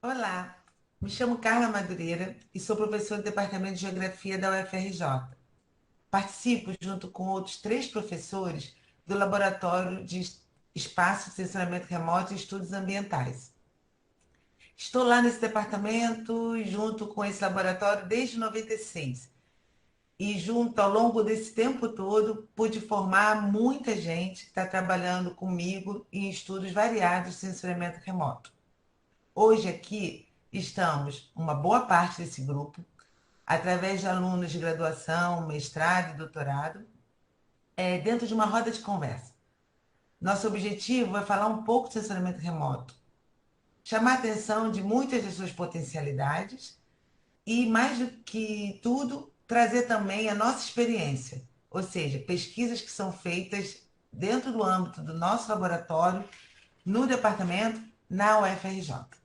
Olá, me chamo Carla Madureira e sou professora do Departamento de Geografia da UFRJ. Participo, junto com outros três professores, do Laboratório de Espaço de Sensoramento Remoto e Estudos Ambientais. Estou lá nesse departamento e junto com esse laboratório desde 96. E junto, ao longo desse tempo todo, pude formar muita gente que está trabalhando comigo em estudos variados de sensoriamento remoto. Hoje aqui estamos uma boa parte desse grupo, através de alunos de graduação, mestrado e doutorado, dentro de uma roda de conversa. Nosso objetivo é falar um pouco de sensoriamento remoto, chamar a atenção de muitas de suas potencialidades e, mais do que tudo, trazer também a nossa experiência, ou seja, pesquisas que são feitas dentro do âmbito do nosso laboratório, no departamento, na UFRJ.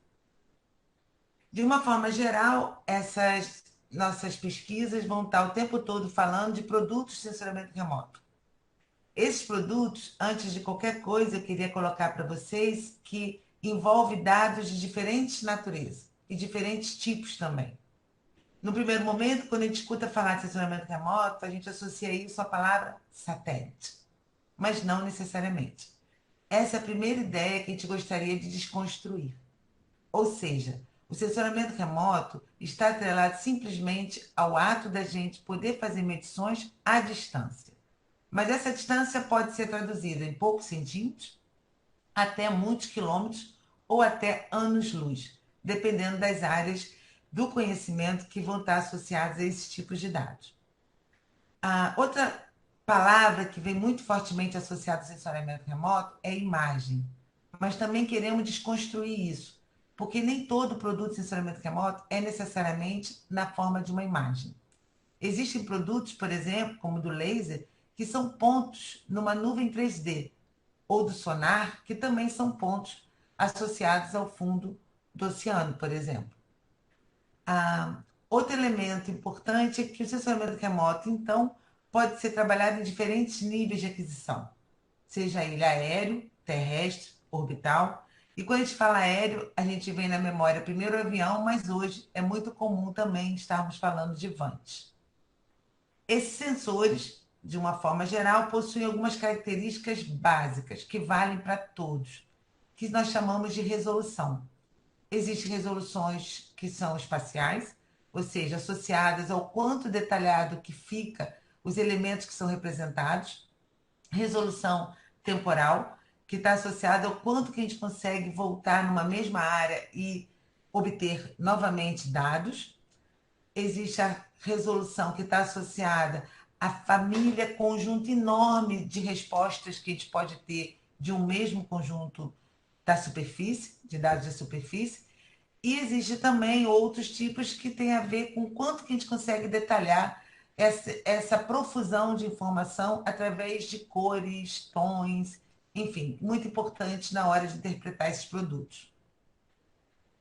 De uma forma geral, essas nossas pesquisas vão estar o tempo todo falando de produtos de sensoramento remoto. Esses produtos, antes de qualquer coisa, eu queria colocar para vocês que envolve dados de diferentes naturezas e diferentes tipos também. No primeiro momento, quando a gente escuta falar de sensoramento remoto, a gente associa isso à palavra satélite, mas não necessariamente. Essa é a primeira ideia que a gente gostaria de desconstruir. Ou seja, o sensoramento remoto está atrelado simplesmente ao ato da gente poder fazer medições à distância. Mas essa distância pode ser traduzida em poucos centímetros, até muitos quilômetros ou até anos-luz, dependendo das áreas do conhecimento que vão estar associadas a esses tipos de dados. A outra palavra que vem muito fortemente associada ao sensoriamento remoto é imagem. Mas também queremos desconstruir isso, porque nem todo produto de sensoriamento remoto é necessariamente na forma de uma imagem. Existem produtos, por exemplo, como o do laser, que são pontos numa nuvem 3D, ou do sonar, que também são pontos associados ao fundo do oceano, por exemplo. Outro elemento importante é que o sensoramento remoto, então, pode ser trabalhado em diferentes níveis de aquisição, seja ele aéreo, terrestre, orbital. E quando a gente fala aéreo, a gente vem na memória primeiro o avião, mas hoje é muito comum também estarmos falando de vans. Esses sensores, de uma forma geral, possuem algumas características básicas que valem para todos, que nós chamamos de resolução. Existem resoluções que são espaciais, ou seja, associadas ao quanto detalhado que fica os elementos que são representados. Resolução temporal, que está associada ao quanto que a gente consegue voltar numa mesma área e obter novamente dados. Existe a resolução que está associada à família, conjunto enorme de respostas que a gente pode ter de um mesmo conjunto da superfície, de dados da superfície. E existe também outros tipos que têm a ver com quanto que a gente consegue detalhar essa profusão de informação através de cores, tons, enfim, muito importante na hora de interpretar esses produtos.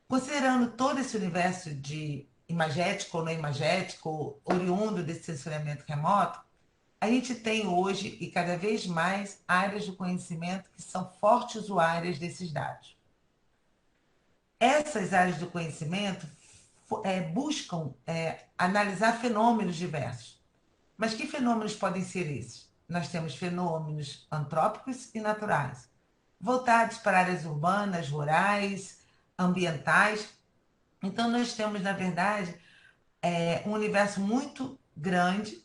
Considerando todo esse universo de imagético ou não imagético, oriundo desse sensoriamento remoto, a gente tem hoje, e cada vez mais, áreas do conhecimento que são fortes usuárias desses dados. Essas áreas do conhecimento buscam analisar fenômenos diversos. Mas que fenômenos podem ser esses? Nós temos fenômenos antrópicos e naturais, voltados para áreas urbanas, rurais, ambientais. Então, nós temos, na verdade, um universo muito grande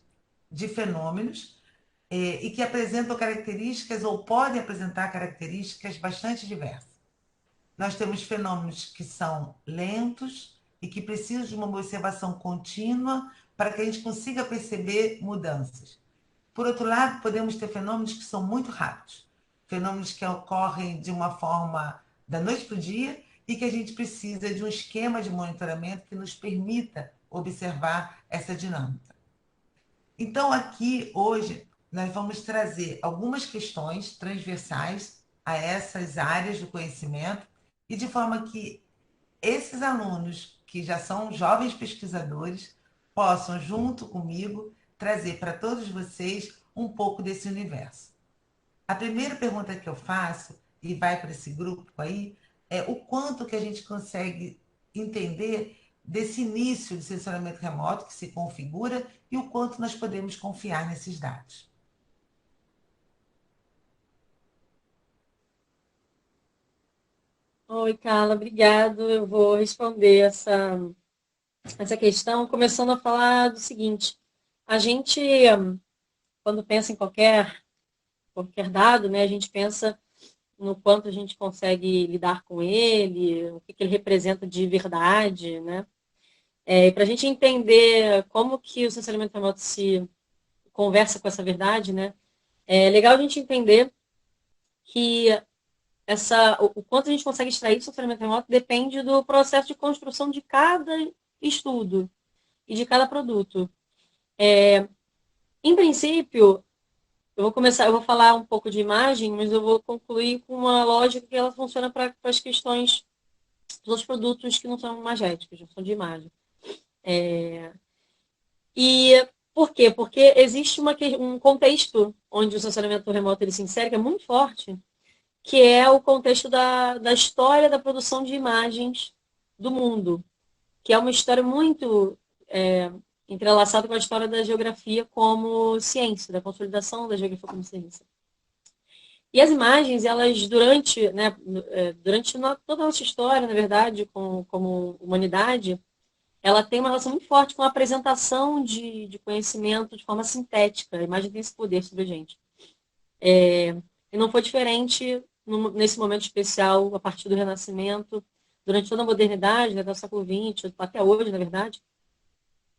de fenômenos e que apresentam características ou podem apresentar características bastante diversas. Nós temos fenômenos que são lentos e que precisam de uma observação contínua para que a gente consiga perceber mudanças. Por outro lado, podemos ter fenômenos que são muito rápidos, fenômenos que ocorrem de uma forma da noite para o dia e que a gente precisa de um esquema de monitoramento que nos permita observar essa dinâmica. Então, aqui, hoje, nós vamos trazer algumas questões transversais a essas áreas do conhecimento e de forma que esses alunos, que já são jovens pesquisadores, possam, junto comigo, trazer para todos vocês um pouco desse universo. A primeira pergunta que eu faço, e vai para esse grupo aí, é o quanto que a gente consegue entender desse início de sensoriamento remoto que se configura e o quanto nós podemos confiar nesses dados. Oi, Carla, obrigado. Eu vou responder essa questão, começando a falar do seguinte. A gente, quando pensa em qualquer dado, né, a gente pensa no quanto a gente consegue lidar com ele, o que ele representa de verdade, né? Para a gente entender como que o sensoriamento remoto se conversa com essa verdade, né? É legal a gente entender que o quanto a gente consegue extrair do sensoriamento remoto depende do processo de construção de cada estudo e de cada produto. Em princípio, eu vou falar um pouco de imagem, mas eu vou concluir com uma lógica que ela funciona para as questões dos produtos que não são imagéticos, não são de imagem. E por quê? Porque existe um contexto onde o sensoriamento remoto ele se insere, que é muito forte, que é o contexto da história da produção de imagens do mundo, que é uma história muito entrelaçada com a história da geografia como ciência, da consolidação da geografia como ciência. E as imagens, elas durante toda a nossa história, na verdade, como humanidade, ela tem uma relação muito forte com a apresentação de conhecimento de forma sintética. A imagem tem esse poder sobre a gente. E não foi diferente nesse momento especial, a partir do Renascimento, durante toda a modernidade, né, do século XX, até hoje, na verdade,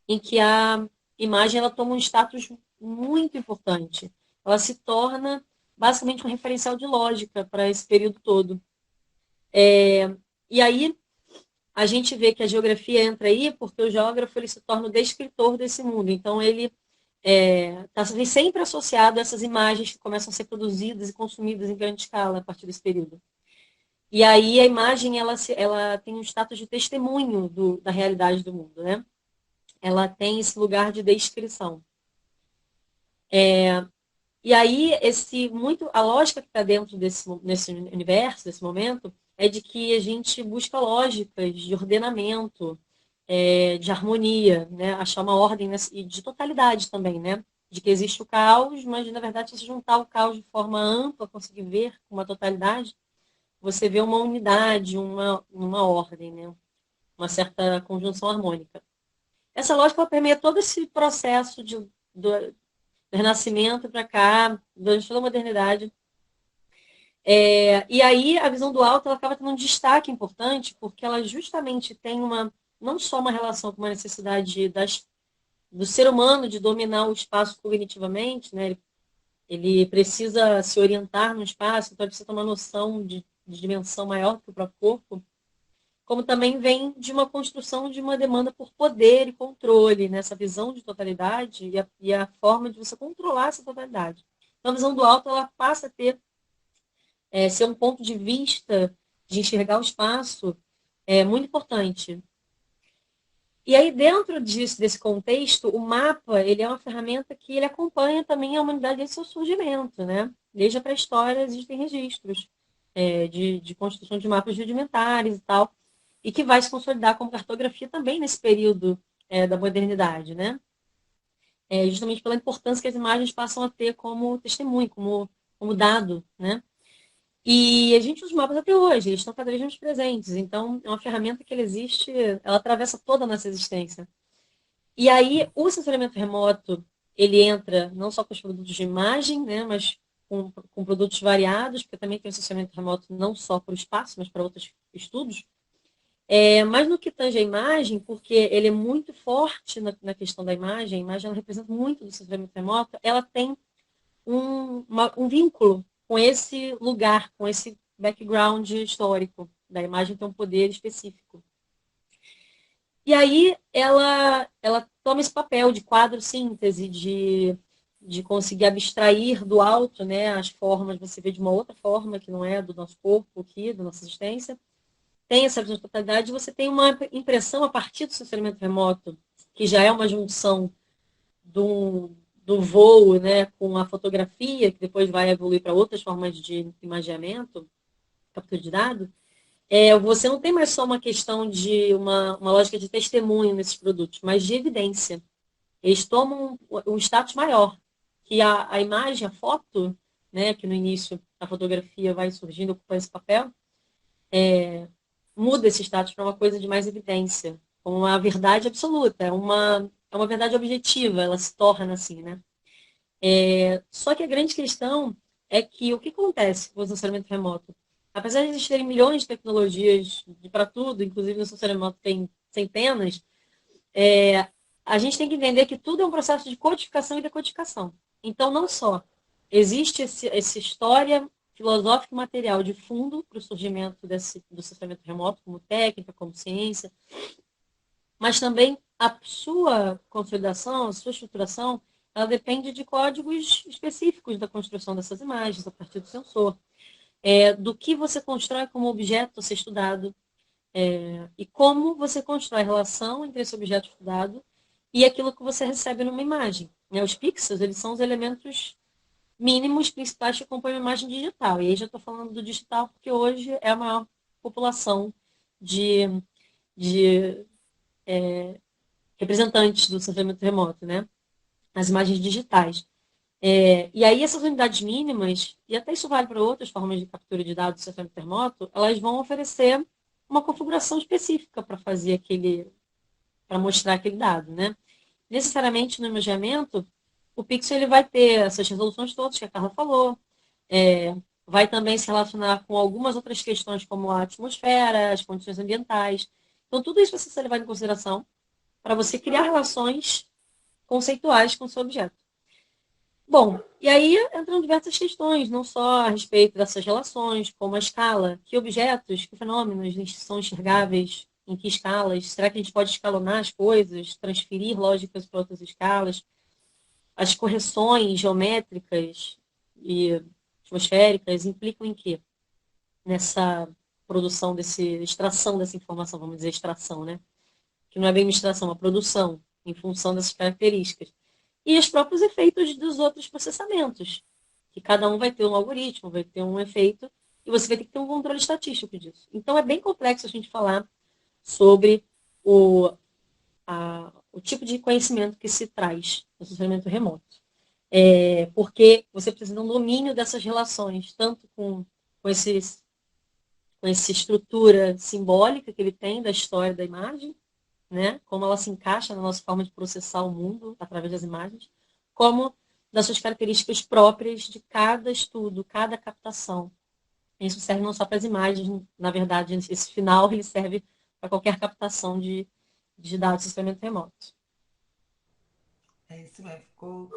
em que a imagem ela toma um status muito importante. Ela se torna basicamente um referencial de lógica para esse período todo. E aí a gente vê que a geografia entra aí porque o geógrafo ele se torna o descritor desse mundo. Então ele está sempre associado a essas imagens que começam a ser produzidas e consumidas em grande escala a partir desse período. E aí a imagem ela tem um status de testemunho da realidade do mundo, né? Ela tem esse lugar de descrição. E aí a lógica que está dentro nesse universo, desse momento, é de que a gente busca lógicas de ordenamento, de harmonia, né? Achar uma ordem e de totalidade também, né? De que existe o caos, mas na verdade se você juntar o caos de forma ampla, conseguir ver com uma totalidade, você vê uma unidade, uma ordem, né? Uma certa conjunção harmônica. Essa lógica ela permeia todo esse processo do Renascimento para cá, durante toda a modernidade. E aí a visão do alto ela acaba tendo um destaque importante, porque ela justamente tem não só uma relação com uma necessidade do ser humano de dominar o espaço cognitivamente, né? Ele precisa se orientar no espaço, então ele precisa ter uma noção de dimensão maior que o próprio corpo, como também vem de uma construção de uma demanda por poder e controle, nessa visão de totalidade e a forma de você controlar essa totalidade. Então, a visão do alto ela passa a ser um ponto de vista de enxergar o espaço muito importante. E aí, dentro desse contexto, o mapa ele é uma ferramenta que ele acompanha também a humanidade desde seu surgimento, né? Desde a pré-história existem registros de construção de mapas rudimentares e tal, e que vai se consolidar como cartografia também nesse período da modernidade, né? Justamente pela importância que as imagens passam a ter como testemunho, como dado, né? E a gente usa os mapas até hoje, eles estão cada vez mais presentes. Então, é uma ferramenta que ela existe, ela atravessa toda a nossa existência. E aí, o sensoriamento remoto, ele entra não só com os produtos de imagem, né, mas com produtos variados, porque também tem o sensoriamento remoto não só para o espaço, mas para outros estudos. Mas no que tange a imagem, porque ele é muito forte na questão da imagem, a imagem ela representa muito do sensoriamento remoto, ela tem um vínculo com esse lugar, com esse background histórico da imagem, tem um poder específico. E aí ela toma esse papel de quadro-síntese, de conseguir abstrair do alto, né, as formas, você vê de uma outra forma, que não é do nosso corpo aqui, da nossa existência. Tem essa visão de totalidade, você tem uma impressão a partir do sensoriamento remoto, que já é uma junção do voo, né, com a fotografia, que depois vai evoluir para outras formas de imaginamento, captura de dados, Você não tem mais só uma questão de uma lógica de testemunho nesses produtos, mas de evidência. Eles tomam um status maior, que a imagem, a foto, né, que no início a fotografia vai surgindo, ocupando esse papel, muda esse status para uma coisa de mais evidência, como uma verdade absoluta, é uma verdade objetiva, ela se torna assim, né? Só que a grande questão é que o que acontece com o sensoriamento remoto? Apesar de existirem milhões de tecnologias para tudo, inclusive no sensoriamento remoto tem centenas, é, a gente tem que entender que tudo é um processo de codificação e decodificação. Então, não só existe essa história filosófica e material de fundo para o surgimento do sensoriamento remoto, como técnica, como ciência, mas também a sua consolidação, a sua estruturação, ela depende de códigos específicos da construção dessas imagens a partir do sensor, do que você constrói como objeto a ser estudado, e como você constrói a relação entre esse objeto estudado e aquilo que você recebe numa imagem. Os pixels, eles são os elementos mínimos principais que compõem uma imagem digital. E aí já estou falando do digital porque hoje é a maior população de, de representantes do sensoriamento remoto, né? As imagens digitais. E aí essas unidades mínimas, e até isso vale para outras formas de captura de dados do sensoriamento remoto, elas vão oferecer uma configuração específica para fazer para mostrar aquele dado, né? Necessariamente no imaginamento, o pixel ele vai ter essas resoluções todas que a Carla falou, vai também se relacionar com algumas outras questões como a atmosfera, as condições ambientais. Então tudo isso precisa ser levado em consideração para você criar relações conceituais com o seu objeto. Bom, e aí entram diversas questões, não só a respeito dessas relações, como a escala, que objetos, que fenômenos são enxergáveis, em que escalas, será que a gente pode escalonar as coisas, transferir lógicas para outras escalas, as correções geométricas e atmosféricas implicam em quê? Nessa produção extração dessa informação, vamos dizer extração, né? Que não é bem uma extração, é uma produção em função dessas características e os próprios efeitos dos outros processamentos, que cada um vai ter um algoritmo, vai ter um efeito, e você vai ter que ter um controle estatístico disso. Então, é bem complexo a gente falar sobre o tipo de conhecimento que se traz no funcionamento remoto. Porque você precisa de um domínio dessas relações, tanto com, esse, com essa estrutura simbólica que ele tem da história da imagem, né? Como ela se encaixa na nossa forma de processar o mundo através das imagens, como das suas características próprias de cada estudo, cada captação. Isso serve não só para as imagens, na verdade, esse final ele serve para qualquer captação de dados de sistema remoto. É isso mesmo, ficou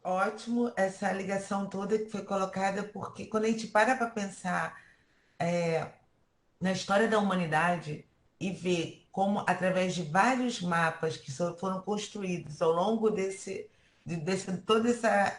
ótimo essa ligação toda que foi colocada, porque quando a gente para pensar na história da humanidade e ver como, através de vários mapas que foram construídos ao longo toda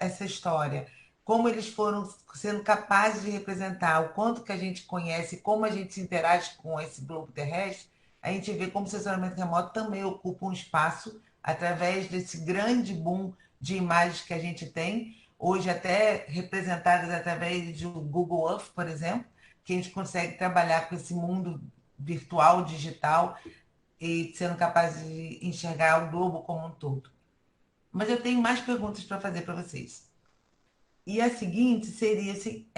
essa história, como eles foram sendo capazes de representar o quanto que a gente conhece, como a gente se interage com esse globo terrestre, a gente vê como o sensoramento remoto também ocupa um espaço através desse grande boom de imagens que a gente tem, hoje até representadas através do Google Earth, por exemplo, que a gente consegue trabalhar com esse mundo virtual, digital, e sendo capaz de enxergar o globo como um todo. Mas eu tenho mais perguntas para fazer para vocês. E a seguinte seria, assim,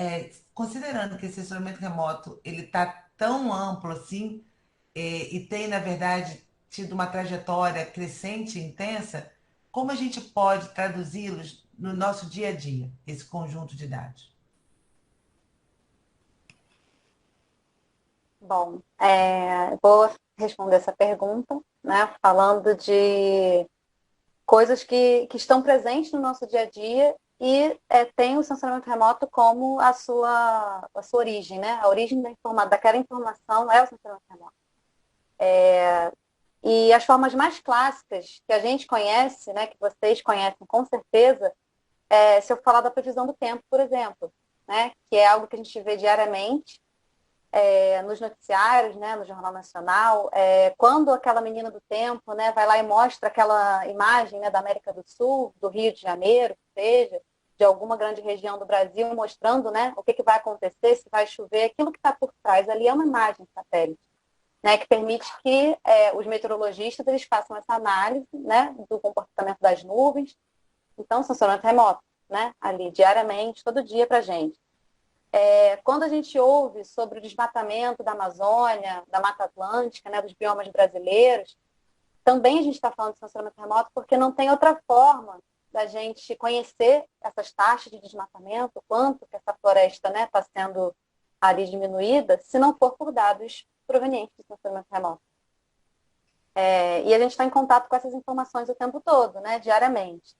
considerando que esse assessoramento remoto ele está tão amplo assim, e tem, na verdade, tido uma trajetória crescente e intensa, como a gente pode traduzi-los no nosso dia a dia, esse conjunto de dados? Bom, vou responder essa pergunta, né, falando de coisas que estão presentes no nosso dia a dia e tem o sensoramento remoto como a sua origem, né? A origem daquela informação é o sensoramento remoto. E as formas mais clássicas que a gente conhece, né, que vocês conhecem com certeza, se eu falar da previsão do tempo, por exemplo, né, que é algo que a gente vê diariamente, nos noticiários, né, no Jornal Nacional, quando aquela menina do tempo, né, vai lá e mostra aquela imagem, né, da América do Sul, do Rio de Janeiro, que seja, de alguma grande região do Brasil, mostrando, né, o que vai acontecer, se vai chover, aquilo que está por trás ali é uma imagem satélite, né, que permite que os meteorologistas eles façam essa análise, né, do comportamento das nuvens. Então, sensoramento remoto, né, ali diariamente, todo dia para a gente. Quando a gente ouve sobre o desmatamento da Amazônia, da Mata Atlântica, né, dos biomas brasileiros, também a gente está falando de sensoramento remoto porque não tem outra forma da gente conhecer essas taxas de desmatamento, quanto que essa floresta, né, está sendo ali diminuída, se não for por dados provenientes do sensoramento remoto. E a gente está em contato com essas informações o tempo todo, né, diariamente.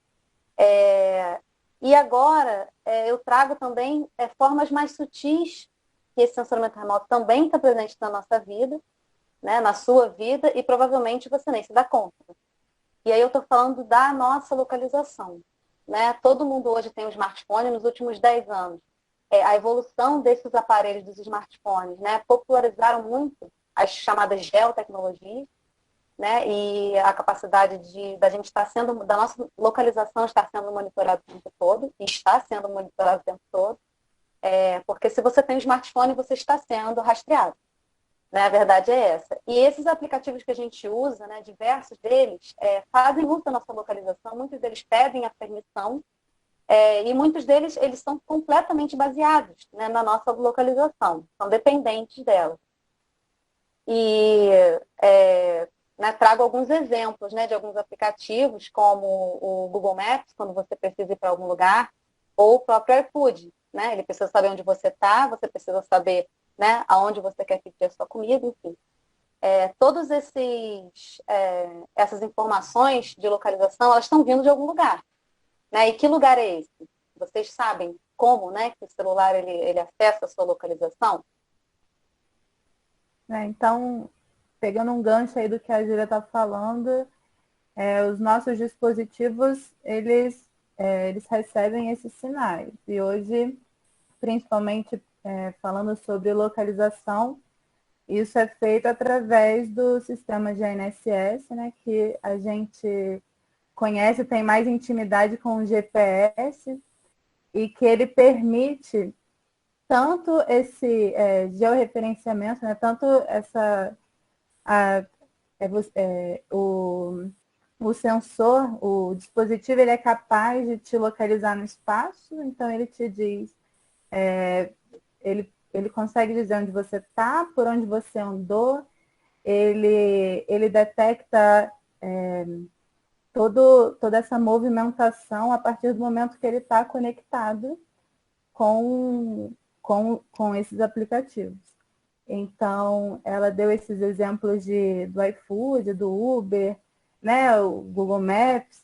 E agora eu trago também formas mais sutis que esse sensoramento remoto também está presente na nossa vida, né, na sua vida, e provavelmente você nem se dá conta. E aí eu estou falando da nossa localização. Né? Todo mundo hoje tem um smartphone nos últimos 10 anos. A evolução desses aparelhos, dos smartphones, né, popularizaram muito as chamadas geotecnologias, né, e a capacidade da gente estar sendo, da nossa localização estar sendo monitorada o tempo todo, e está sendo monitorada o tempo todo, porque se você tem um smartphone, você está sendo rastreado. Né, a verdade é essa. E esses aplicativos que a gente usa, né, diversos deles, fazem uso da nossa localização, muitos deles pedem a permissão, e muitos deles eles são completamente baseados, né, na nossa localização, são dependentes dela. E né, trago alguns exemplos, né, de alguns aplicativos, como o Google Maps, quando você precisa ir para algum lugar, ou o próprio iFood. Né? Ele precisa saber onde você está, você precisa saber, né, aonde você quer pedir a sua comida, enfim. Todas essas informações de localização, elas estão vindo de algum lugar. Né? E que lugar é esse? Vocês sabem como, né, que o celular ele acessa a sua localização? Então, pegando um gancho aí do que a Júlia está falando, os nossos dispositivos, eles recebem esses sinais. E hoje, principalmente falando sobre localização, isso é feito através do sistema GNSS, né, que a gente conhece, tem mais intimidade com o GPS, e que ele permite tanto esse georreferenciamento, né, tanto o sensor, o dispositivo, ele é capaz de te localizar no espaço, então ele te diz, ele consegue dizer onde você está, por onde você andou, ele detecta toda essa movimentação a partir do momento que ele está conectado com esses aplicativos. Então, ela deu esses exemplos do iFood, do Uber, né, o Google Maps,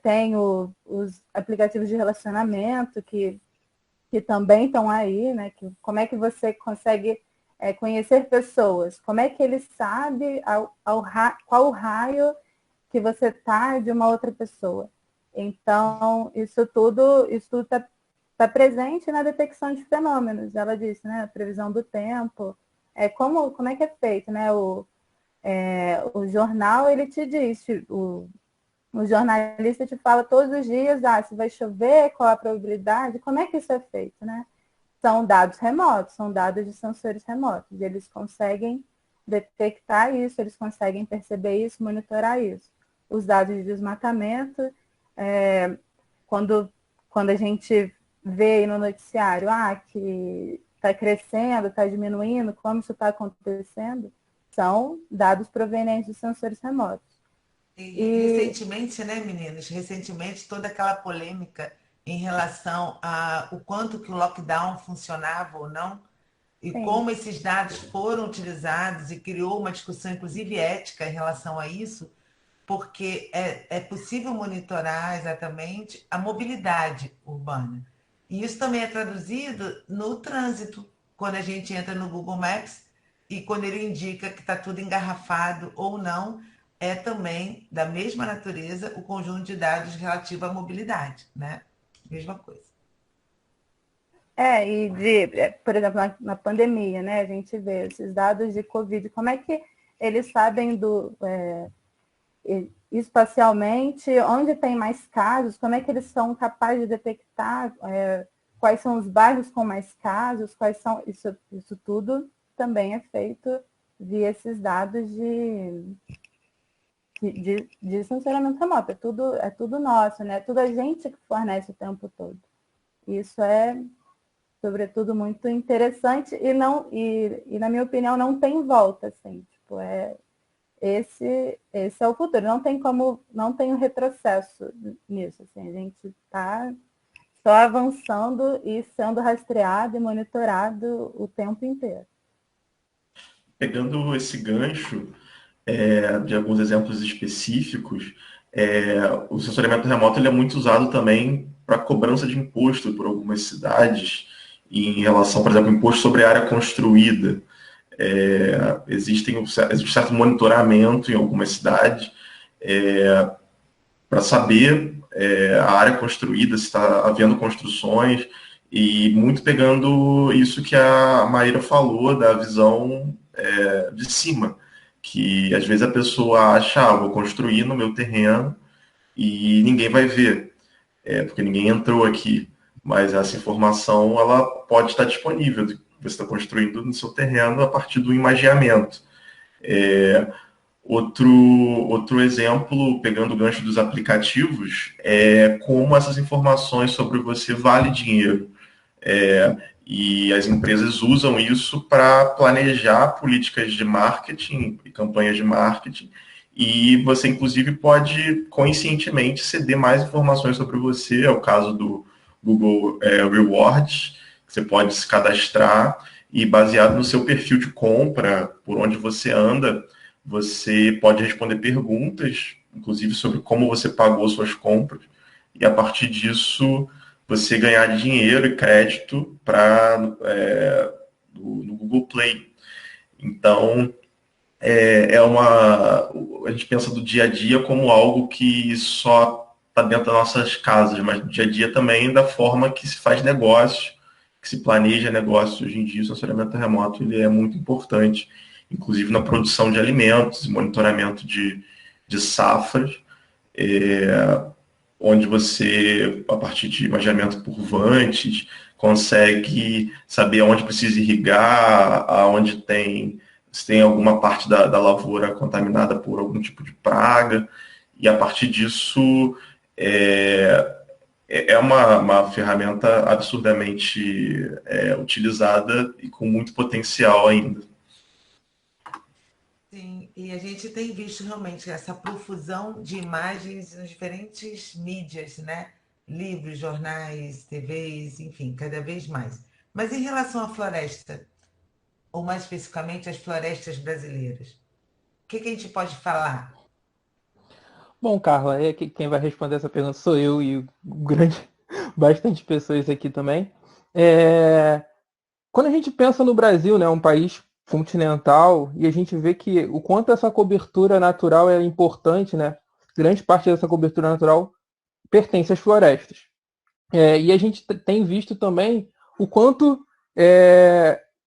tem os aplicativos de relacionamento que também estão aí, né, como é que você consegue conhecer pessoas, como é que ele sabe qual o raio que você está de uma outra pessoa. Então, isso tudo está presente na detecção de fenômenos. Ela disse, né, a previsão do tempo, como é que é feito, né, o jornal, ele te diz, o jornalista te fala todos os dias, se vai chover, qual a probabilidade, como é que isso é feito, né? São dados remotos, são dados de sensores remotos, eles conseguem detectar isso, eles conseguem perceber isso, monitorar isso. Os dados de desmatamento, quando a gente vê aí no noticiário, que está crescendo, está diminuindo, como isso está acontecendo, são dados provenientes de sensores remotos. E recentemente, né, meninas? Recentemente, toda aquela polêmica em relação o quanto que o lockdown funcionava ou não, e Sim. como esses dados foram utilizados, e criou uma discussão, inclusive ética, em relação a isso, porque é possível monitorar exatamente a mobilidade urbana. E isso também é traduzido no trânsito, quando a gente entra no Google Maps e quando ele indica que está tudo engarrafado ou não, é também da mesma natureza o conjunto de dados relativo à mobilidade, né? Mesma coisa. Por exemplo, na pandemia, né, a gente vê esses dados de Covid, como é que eles sabem espacialmente, onde tem mais casos, como é que eles são capazes de detectar, quais são os bairros com mais casos, quais são, isso tudo também é feito via esses dados de funcionamento remoto. É tudo nosso, né? É tudo a gente que fornece o tempo todo. Isso é, sobretudo, muito interessante e na minha opinião, não tem volta, assim. Tipo, esse é o futuro. Não tem um retrocesso nisso. Assim, a gente está só avançando e sendo rastreado e monitorado o tempo inteiro. Pegando esse gancho de alguns exemplos específicos, o sensoriamento remoto ele é muito usado também para cobrança de imposto por algumas cidades, em relação, por exemplo, imposto sobre área construída. Existe um certo monitoramento em algumas cidades para saber a área construída, se está havendo construções, e muito pegando isso que a Maíra falou, da visão de cima, que às vezes a pessoa acha, vou construir no meu terreno e ninguém vai ver, porque ninguém entrou aqui, mas essa informação ela pode estar disponível, você está construindo no seu terreno a partir do imageamento. Outro exemplo, pegando o gancho dos aplicativos, é como essas informações sobre você vale dinheiro. E as empresas usam isso para planejar políticas de marketing e campanhas de marketing. E você, inclusive, pode conscientemente ceder mais informações sobre você. É o caso do Google Rewards, que você pode se cadastrar e, baseado no seu perfil de compra, por onde você anda, você pode responder perguntas, inclusive sobre como você pagou suas compras. E, a partir disso, você ganhar dinheiro e crédito no Google Play. Então, a gente pensa do dia a dia como algo que só está dentro das nossas casas, mas no dia a dia também da forma que se faz negócio, que se planeja negócio. Hoje em dia, o sensoriamento remoto ele é muito importante, inclusive na produção de alimentos, monitoramento de safras, onde você, a partir de imaginamento por vantes, consegue saber aonde precisa irrigar, se tem alguma parte da lavoura contaminada por algum tipo de praga, e a partir disso é uma ferramenta absurdamente utilizada e com muito potencial ainda. Sim, e a gente tem visto realmente essa profusão de imagens nas diferentes mídias, né? Livros, jornais, TVs, enfim, cada vez mais. Mas em relação à floresta, ou mais especificamente às florestas brasileiras, o que a gente pode falar? Bom, Carla, quem vai responder essa pergunta sou eu e bastante pessoas aqui também. Quando a gente pensa no Brasil, né, um país continental, e a gente vê que o quanto essa cobertura natural é importante, né? Grande parte dessa cobertura natural pertence às florestas. E a gente tem visto também o quanto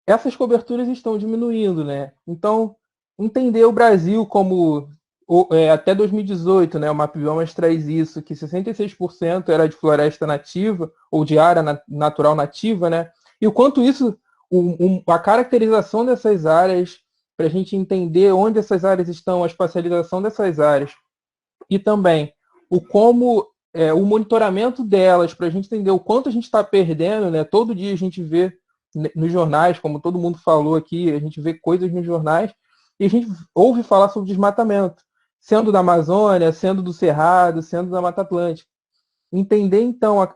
essas coberturas estão diminuindo, né? Então, entender o Brasil como até 2018, né, o MapBiomas traz isso, que 66% era de floresta nativa, ou de área natural nativa, né? E o quanto isso, a caracterização dessas áreas, para a gente entender onde essas áreas estão, a espacialização dessas áreas, e também o monitoramento delas, para a gente entender o quanto a gente está perdendo, né? Todo dia a gente vê nos jornais, como todo mundo falou aqui, a gente vê coisas nos jornais, e a gente ouve falar sobre desmatamento, sendo da Amazônia, sendo do Cerrado, sendo da Mata Atlântica. Entender, então,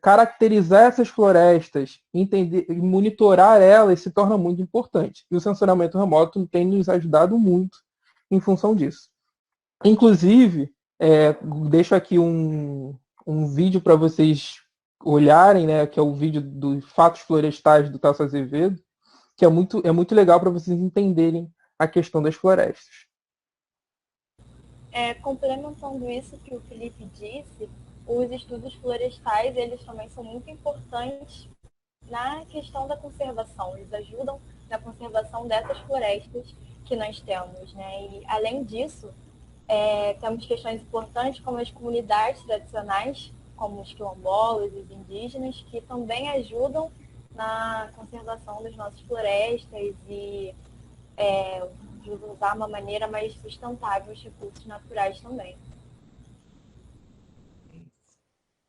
caracterizar essas florestas, entender e monitorar elas se torna muito importante. E o sensoriamento remoto tem nos ajudado muito em função disso. Inclusive, deixo aqui um vídeo para vocês olharem, né, que é o vídeo dos Fatos Florestais do Tasso Azevedo, que é muito legal para vocês entenderem a questão das florestas. Complementando isso que o Felipe disse, os estudos florestais, eles também são muito importantes na questão da conservação. Eles ajudam na conservação dessas florestas que nós temos, né? E, além disso, temos questões importantes como as comunidades tradicionais, como os quilombolas, os indígenas, que também ajudam na conservação das nossas florestas e de usar uma maneira mais sustentável os recursos naturais também.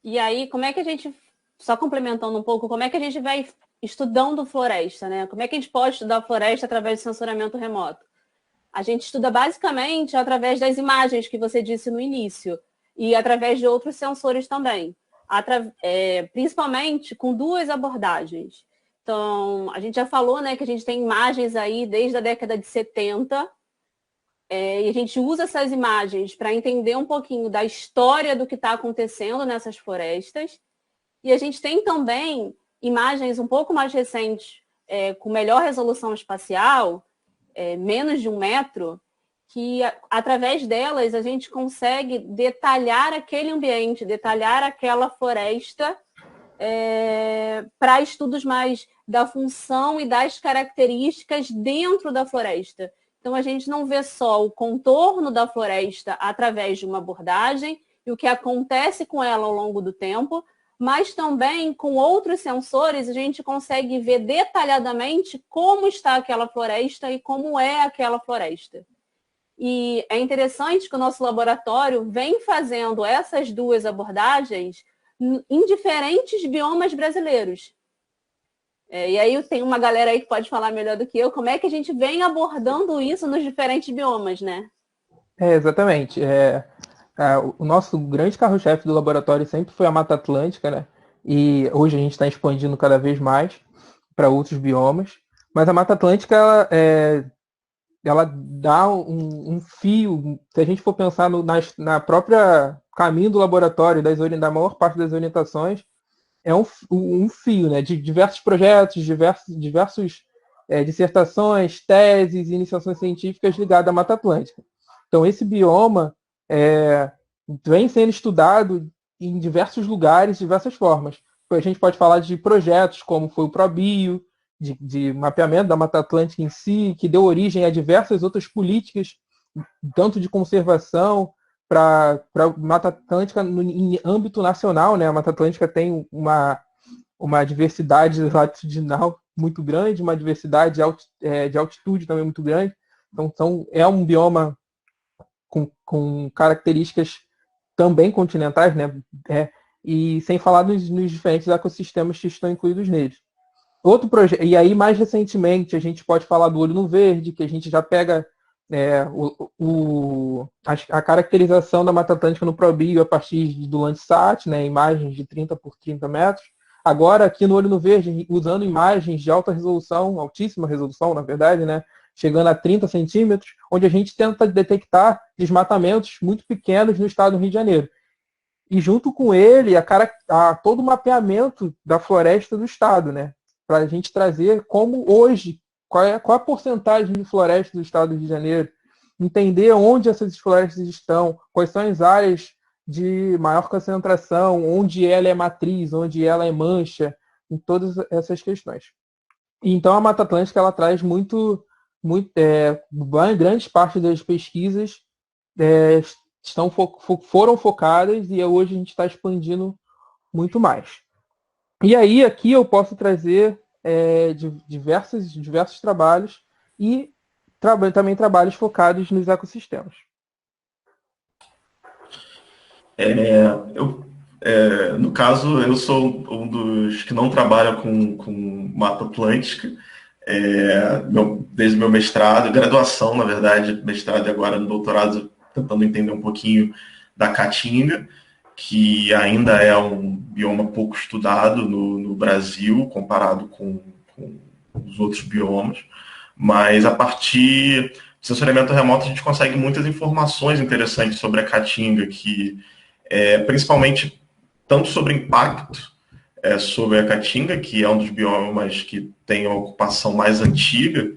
E aí, como é que a gente, só complementando um pouco, como é que a gente vai estudando floresta, né? Como é que a gente pode estudar floresta através de sensoriamento remoto? A gente estuda basicamente através das imagens que você disse no início e através de outros sensores também, principalmente com duas abordagens. Então, a gente já falou, né, que a gente tem imagens aí desde a década de 70, e a gente usa essas imagens para entender um pouquinho da história do que está acontecendo nessas florestas. E a gente tem também imagens um pouco mais recentes, com melhor resolução espacial, menos de 1 metro, que através delas a gente consegue detalhar aquele ambiente, detalhar aquela floresta, para estudos mais da função e das características dentro da floresta. Então, a gente não vê só o contorno da floresta através de uma abordagem e o que acontece com ela ao longo do tempo, mas também com outros sensores a gente consegue ver detalhadamente como está aquela floresta e como é aquela floresta. E é interessante que o nosso laboratório vem fazendo essas duas abordagens em diferentes biomas brasileiros. E aí tem uma galera aí que pode falar melhor do que eu, como é que a gente vem abordando isso nos diferentes biomas, né? Exatamente. O nosso grande carro-chefe do laboratório sempre foi a Mata Atlântica, né? E hoje a gente está expandindo cada vez mais para outros biomas. Mas a Mata Atlântica, ela dá um fio, se a gente for pensar na própria caminho do laboratório, da maior parte das orientações, é um fio, né, de diversos projetos, diversos dissertações, teses, iniciações científicas ligadas à Mata Atlântica. Então, esse bioma vem sendo estudado em diversos lugares, de diversas formas. A gente pode falar de projetos como foi o ProBio, de mapeamento da Mata Atlântica em si, que deu origem a diversas outras políticas, tanto de conservação para a Mata Atlântica em âmbito nacional, né? A Mata Atlântica tem uma diversidade latitudinal muito grande, uma diversidade de altitude também muito grande. Então é um bioma com características também continentais, né? E sem falar nos diferentes ecossistemas que estão incluídos neles. Outro projeto, e aí mais recentemente a gente pode falar do olho no verde, que a gente já pega a caracterização da Mata Atlântica no ProBio a partir do Landsat, né, imagens de 30 por 30 metros. Agora, aqui no olho no verde, usando imagens de alta resolução, altíssima resolução, na verdade, né, chegando a 30 centímetros, onde a gente tenta detectar desmatamentos muito pequenos no estado do Rio de Janeiro. E junto com ele, todo o mapeamento da floresta do estado, né, para a gente trazer como hoje, qual a porcentagem de florestas do estado do Rio de Janeiro, entender onde essas florestas estão, quais são as áreas de maior concentração, onde ela é matriz, onde ela é mancha, em todas essas questões. Então, a Mata Atlântica ela traz grandes partes das pesquisas foram focadas e hoje a gente está expandindo muito mais. E aí, aqui eu posso trazer diversos trabalhos e também trabalhos focados nos ecossistemas. No caso, eu sou um dos que não trabalha com Mata Atlântica, desde meu mestrado, graduação, na verdade, mestrado e agora no doutorado, tentando entender um pouquinho da Caatinga, que ainda é um bioma pouco estudado no Brasil, comparado com os outros biomas, mas a partir do sensoriamento remoto a gente consegue muitas informações interessantes sobre a Caatinga, que principalmente tanto sobre impacto sobre a Caatinga, que é um dos biomas que tem a ocupação mais antiga,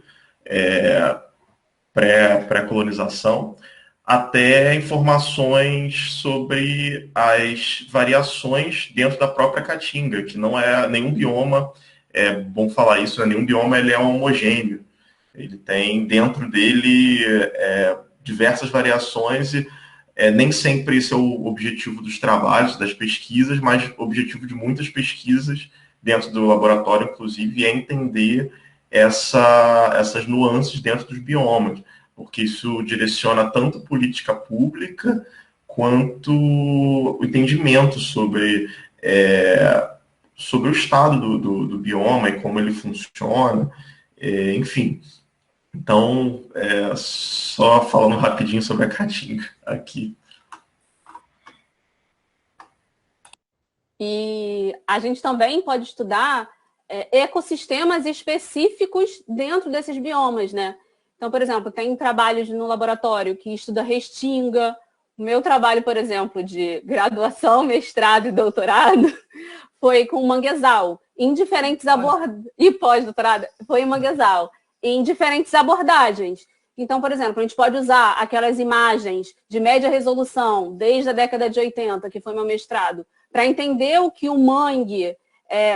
pré-colonização, até informações sobre as variações dentro da própria Caatinga, que não é nenhum bioma, é bom falar isso, nenhum bioma ele é homogêneo. Ele tem dentro dele diversas variações e nem sempre esse é o objetivo dos trabalhos, das pesquisas, mas o objetivo de muitas pesquisas dentro do laboratório, inclusive, é entender essas nuances dentro dos biomas, porque isso direciona tanto política pública quanto o entendimento sobre o estado do bioma e como ele funciona, enfim. Então, só falando rapidinho sobre a caatinga aqui. E a gente também pode estudar ecossistemas específicos dentro desses biomas, né? Então, por exemplo, tem trabalhos no laboratório que estuda restinga. O meu trabalho, por exemplo, de graduação, mestrado e doutorado foi com manguezal, em diferentes abordagens, e pós-doutorado, foi em manguezal, em diferentes abordagens. Então, por exemplo, a gente pode usar aquelas imagens de média resolução, desde a década de 80, que foi meu mestrado, para entender o que o mangue,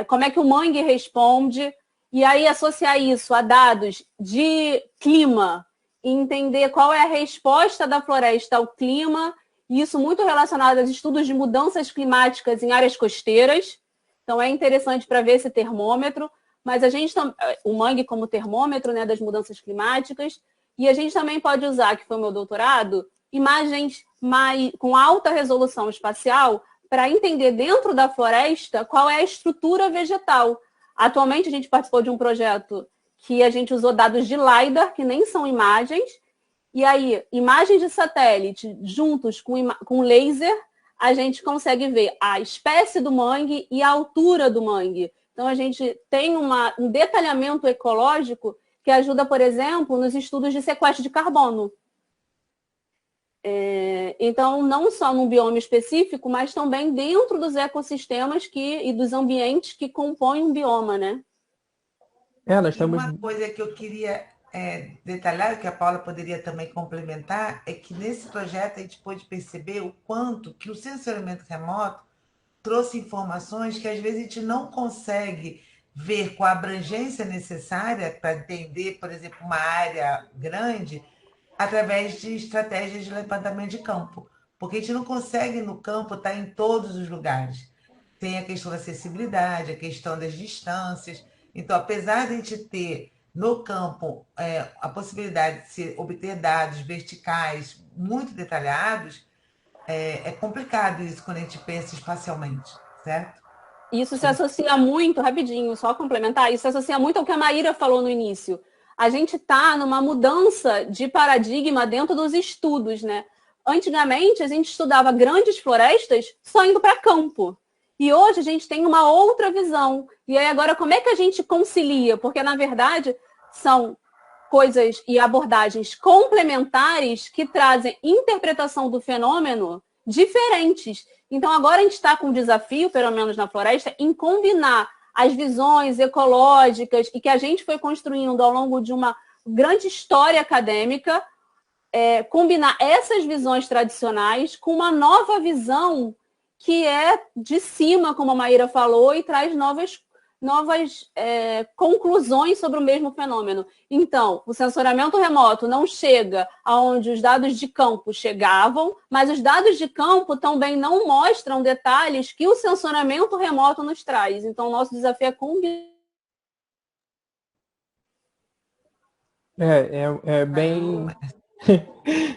como é que o mangue responde, e aí associar isso a dados de clima, e entender qual é a resposta da floresta ao clima, e isso muito relacionado aos estudos de mudanças climáticas em áreas costeiras. Então, é interessante para ver esse termômetro, mas o mangue como termômetro, né, das mudanças climáticas, e a gente também pode usar, que foi o meu doutorado, imagens com alta resolução espacial para entender dentro da floresta qual é a estrutura vegetal. Atualmente, a gente participou de um projeto que a gente usou dados de LiDAR, que nem são imagens, e aí, imagens de satélite juntos com laser, a gente consegue ver a espécie do mangue e a altura do mangue. Então, a gente tem um detalhamento ecológico que ajuda, por exemplo, nos estudos de sequestro de carbono. Então, não só num bioma específico, mas também dentro dos ecossistemas e dos ambientes que compõem um bioma, né? Nós temos... Uma coisa que eu queria detalhar, que a Paula poderia também complementar, é que nesse projeto a gente pôde perceber o quanto que o sensoriamento remoto trouxe informações que às vezes a gente não consegue ver com a abrangência necessária para entender, por exemplo, uma área grande, através de estratégias de levantamento de campo. Porque a gente não consegue, no campo, estar em todos os lugares. Tem a questão da acessibilidade, a questão das distâncias. Então, apesar de a gente ter no campo a possibilidade de se obter dados verticais muito detalhados, é complicado isso quando a gente pensa espacialmente, certo? Isso se associa muito, rapidinho, só complementar, isso se associa muito ao que a Maíra falou no início. A gente está numa mudança de paradigma dentro dos estudos, né? Antigamente, a gente estudava grandes florestas só indo para campo. E hoje a gente tem uma outra visão. E aí agora, como é que a gente concilia? Porque, na verdade, são coisas e abordagens complementares que trazem interpretação do fenômeno diferentes. Então, agora a gente está com um desafio, pelo menos na floresta, em combinar as visões ecológicas e que a gente foi construindo ao longo de uma grande história acadêmica, combinar essas visões tradicionais com uma nova visão que é de cima, como a Maíra falou, e traz novas conclusões sobre o mesmo fenômeno. Então, o sensoriamento remoto não chega aonde os dados de campo chegavam, mas os dados de campo também não mostram detalhes que o sensoriamento remoto nos traz. Então, o nosso desafio é combinar. Bem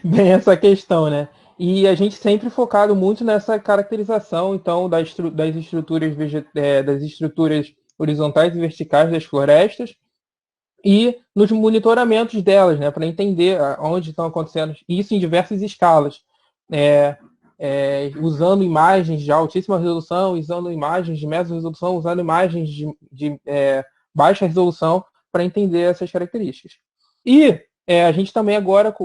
bem essa questão, né? E a gente sempre focado muito nessa caracterização, então, das estruturas horizontais e verticais das florestas e nos monitoramentos delas, né, para entender onde estão acontecendo isso em diversas escalas, usando imagens de altíssima resolução, usando imagens de média resolução, usando imagens de baixa resolução para entender essas características. E a gente também agora,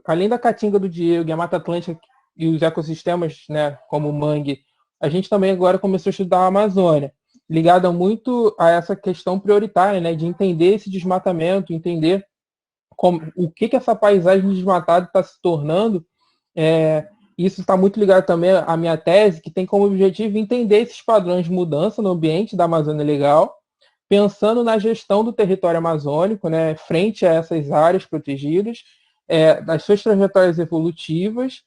além da Caatinga do Diego e a Mata Atlântica e os ecossistemas, né, como o mangue, a gente também agora começou a estudar a Amazônia, ligada muito a essa questão prioritária, né, de entender esse desmatamento, entender o que essa paisagem desmatada está se tornando. Isso está muito ligado também à minha tese, que tem como objetivo entender esses padrões de mudança no ambiente da Amazônia Legal, pensando na gestão do território amazônico, né, frente a essas áreas protegidas, das suas trajetórias evolutivas,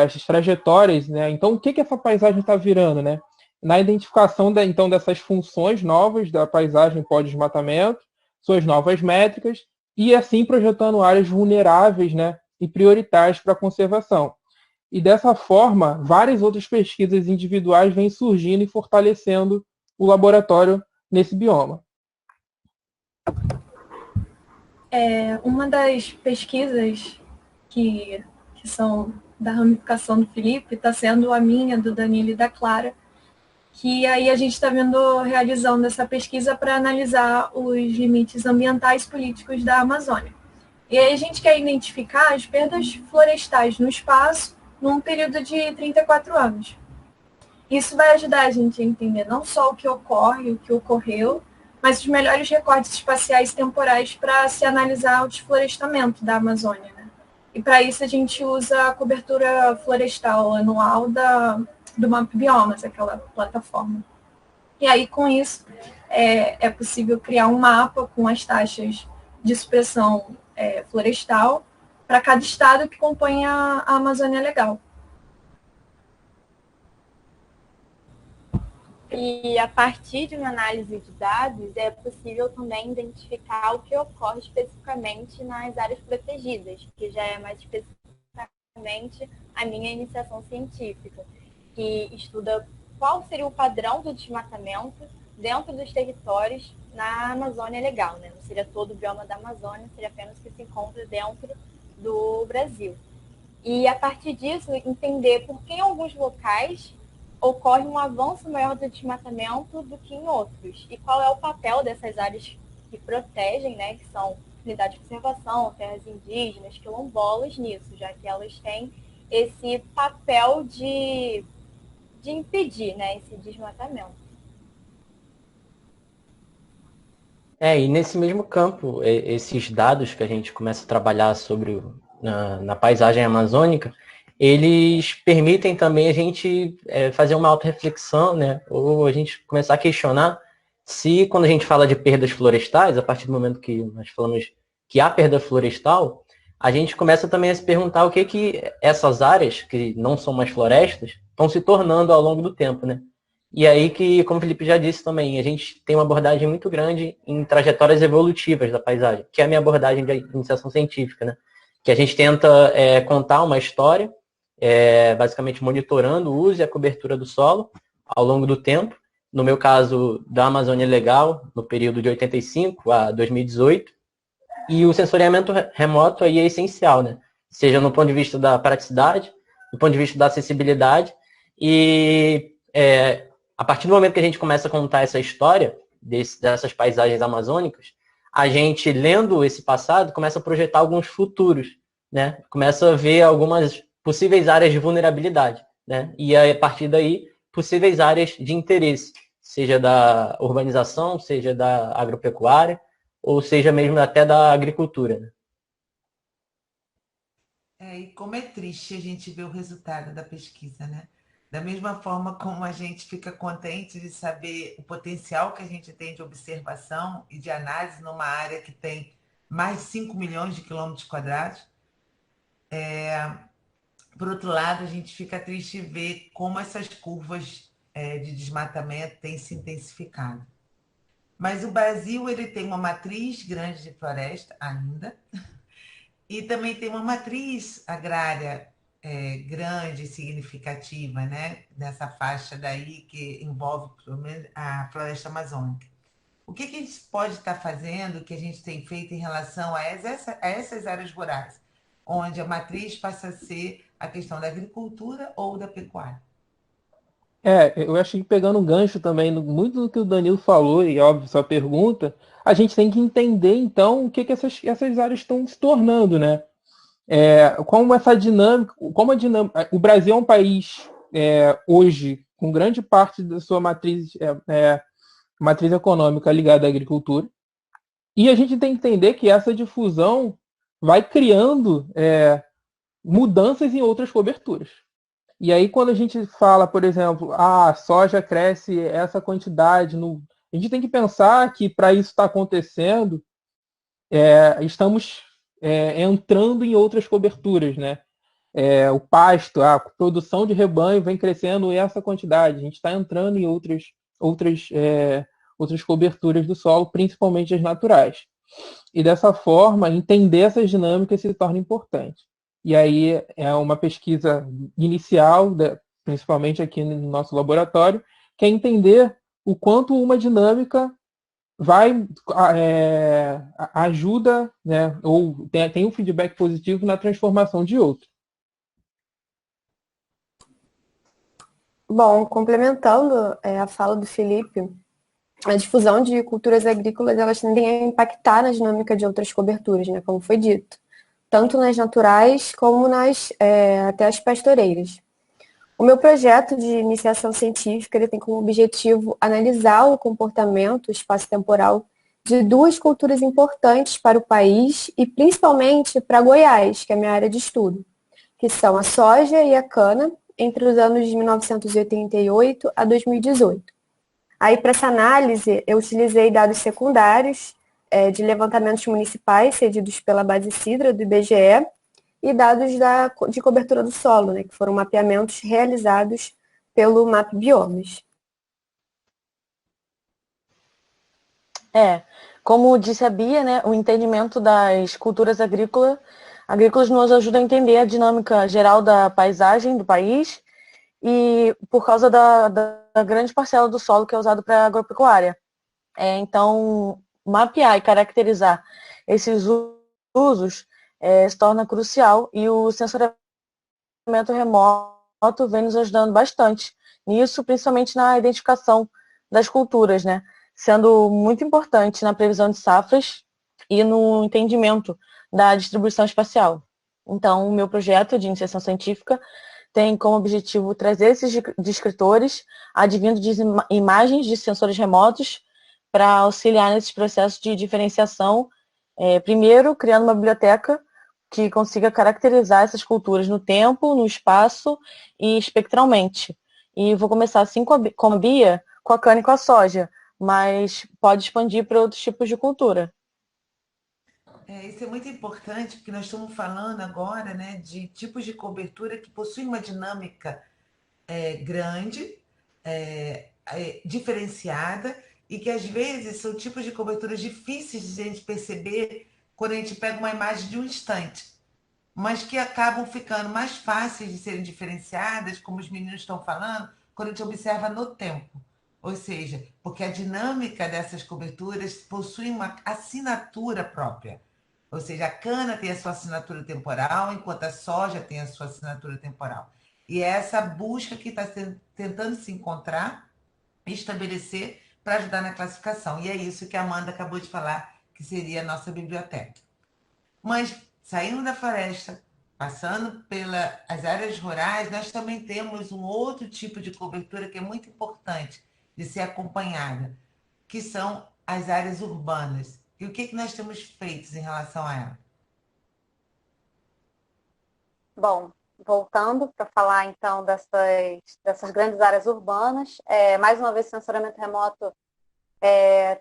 as trajetórias, né? Então, o que essa paisagem está virando, né? Na identificação, então, dessas funções novas da paisagem pós-desmatamento, suas novas métricas, e assim projetando áreas vulneráveis, né, e prioritárias para a conservação. E dessa forma, várias outras pesquisas individuais vêm surgindo e fortalecendo o laboratório nesse bioma. Uma das pesquisas que são da ramificação do Felipe está sendo a minha, do Danilo e da Clara, que aí a gente está realizando essa pesquisa para analisar os limites ambientais e políticos da Amazônia. E aí a gente quer identificar as perdas florestais no espaço num período de 34 anos. Isso vai ajudar a gente a entender não só o que ocorre, o que ocorreu, mas os melhores recortes espaciais e temporais para se analisar o desflorestamento da Amazônia, né? E para isso a gente usa a cobertura florestal anual do Map Biomas, aquela plataforma. E aí, com isso, é possível criar um mapa com as taxas de supressão florestal para cada estado que compõe a Amazônia Legal. E a partir de uma análise de dados, é possível também identificar o que ocorre especificamente nas áreas protegidas, que já é mais especificamente a minha iniciação científica, que estuda qual seria o padrão do desmatamento dentro dos territórios na Amazônia Legal, né? Não seria todo o bioma da Amazônia, seria apenas o que se encontra dentro do Brasil. E, a partir disso, entender por que em alguns locais ocorre um avanço maior do desmatamento do que em outros. E qual é o papel dessas áreas que protegem, né, que são unidades de conservação, terras indígenas, quilombolas nisso, já que elas têm esse papel de impedir, né, esse desmatamento. E nesse mesmo campo, esses dados que a gente começa a trabalhar sobre na paisagem amazônica, eles permitem também a gente fazer uma autorreflexão, né? Ou a gente começar a questionar se, quando a gente fala de perdas florestais, a partir do momento que nós falamos que há perda florestal, a gente começa também a se perguntar o que essas áreas, que não são mais florestas, estão se tornando ao longo do tempo, né? E aí que, como o Felipe já disse também, a gente tem uma abordagem muito grande em trajetórias evolutivas da paisagem, que é a minha abordagem de iniciação científica, né? Que a gente tenta contar uma história, basicamente monitorando o uso e a cobertura do solo ao longo do tempo. No meu caso, da Amazônia Legal, no período de 85 a 2018. E o sensoriamento remoto aí é essencial, né? Seja no ponto de vista da praticidade, do ponto de vista da acessibilidade. E a partir do momento que a gente começa a contar essa história dessas paisagens amazônicas, a gente, lendo esse passado, começa a projetar alguns futuros, né? Começa a ver algumas possíveis áreas de vulnerabilidade, né? E aí, a partir daí, possíveis áreas de interesse, seja da urbanização, seja da agropecuária, ou seja mesmo até da agricultura, né? E como é triste a gente ver o resultado da pesquisa, né? Da mesma forma como a gente fica contente de saber o potencial que a gente tem de observação e de análise numa área que tem mais de 5 milhões de quilômetros quadrados, por outro lado, a gente fica triste de ver como essas curvas de desmatamento têm se intensificado. Mas o Brasil ele tem uma matriz grande de floresta ainda, e também tem uma matriz agrária grande e significativa, né? Nessa faixa daí que envolve pelo menos a floresta amazônica. O que a gente pode estar fazendo, o que a gente tem feito em relação a essas áreas rurais, onde a matriz passa a ser a questão da agricultura ou da pecuária? Eu acho que pegando um gancho também, muito do que o Danilo falou, e óbvio, sua pergunta, a gente tem que entender, então, o que essas áreas estão se tornando, né? Como essa dinâmica, o Brasil é um país, hoje, com grande parte da sua matriz econômica ligada à agricultura, e a gente tem que entender que essa difusão vai criando mudanças em outras coberturas. E aí, quando a gente fala, por exemplo, a soja cresce essa quantidade, a gente tem que pensar que, para isso estar acontecendo, estamos entrando em outras coberturas, né? O pasto, a produção de rebanho vem crescendo essa quantidade. A gente está entrando em outras coberturas do solo, principalmente as naturais. E dessa forma, entender essas dinâmicas se torna importante. E aí é uma pesquisa inicial, principalmente aqui no nosso laboratório, que é entender o quanto uma dinâmica ajuda, né, ou tem um feedback positivo na transformação de outra. Bom, complementando a fala do Felipe, a difusão de culturas agrícolas, elas tendem a impactar na dinâmica de outras coberturas, né, como foi dito, tanto nas naturais como até as pastoreiras. O meu projeto de iniciação científica ele tem como objetivo analisar o comportamento espaço-temporal de duas culturas importantes para o país e principalmente para Goiás, que é a minha área de estudo, que são a soja e a cana, entre os anos de 1988 a 2018. Aí, para essa análise, eu utilizei dados secundários de levantamentos municipais cedidos pela Base Cidra do IBGE e dados de cobertura do solo, né, que foram mapeamentos realizados pelo MAP Biomas. Como disse a Bia, né, o entendimento das culturas agrícolas nos ajuda a entender a dinâmica geral da paisagem do país e por causa da grande parcela do solo que é usado para agropecuária. Então, mapear e caracterizar esses usos se torna crucial e o sensoriamento remoto vem nos ajudando bastante nisso, principalmente na identificação das culturas, né? Sendo muito importante na previsão de safras e no entendimento da distribuição espacial. Então, o meu projeto de iniciação científica tem como objetivo trazer esses descritores advindo de imagens de sensores remotos para auxiliar nesses processos de diferenciação, primeiro criando uma biblioteca que consiga caracterizar essas culturas no tempo, no espaço e espectralmente. E vou começar assim com a Bia, com a cana e com a soja, mas pode expandir para outros tipos de cultura. Isso é muito importante, porque nós estamos falando agora, né, de tipos de cobertura que possuem uma dinâmica grande, diferenciada, e que às vezes são tipos de coberturas difíceis de a gente perceber quando a gente pega uma imagem de um instante, mas que acabam ficando mais fáceis de serem diferenciadas, como os meninos estão falando, quando a gente observa no tempo. Ou seja, porque a dinâmica dessas coberturas possui uma assinatura própria. Ou seja, a cana tem a sua assinatura temporal, enquanto a soja tem a sua assinatura temporal. E é essa busca que está tentando se encontrar e estabelecer para ajudar na classificação. E é isso que a Amanda acabou de falar, que seria a nossa biblioteca. Mas, saindo da floresta, passando pelas áreas rurais, nós também temos um outro tipo de cobertura que é muito importante de ser acompanhada, que são as áreas urbanas. E o que nós temos feito em relação a ela? Bom, voltando para falar então dessas grandes áreas urbanas, mais uma vez o sensoriamento remoto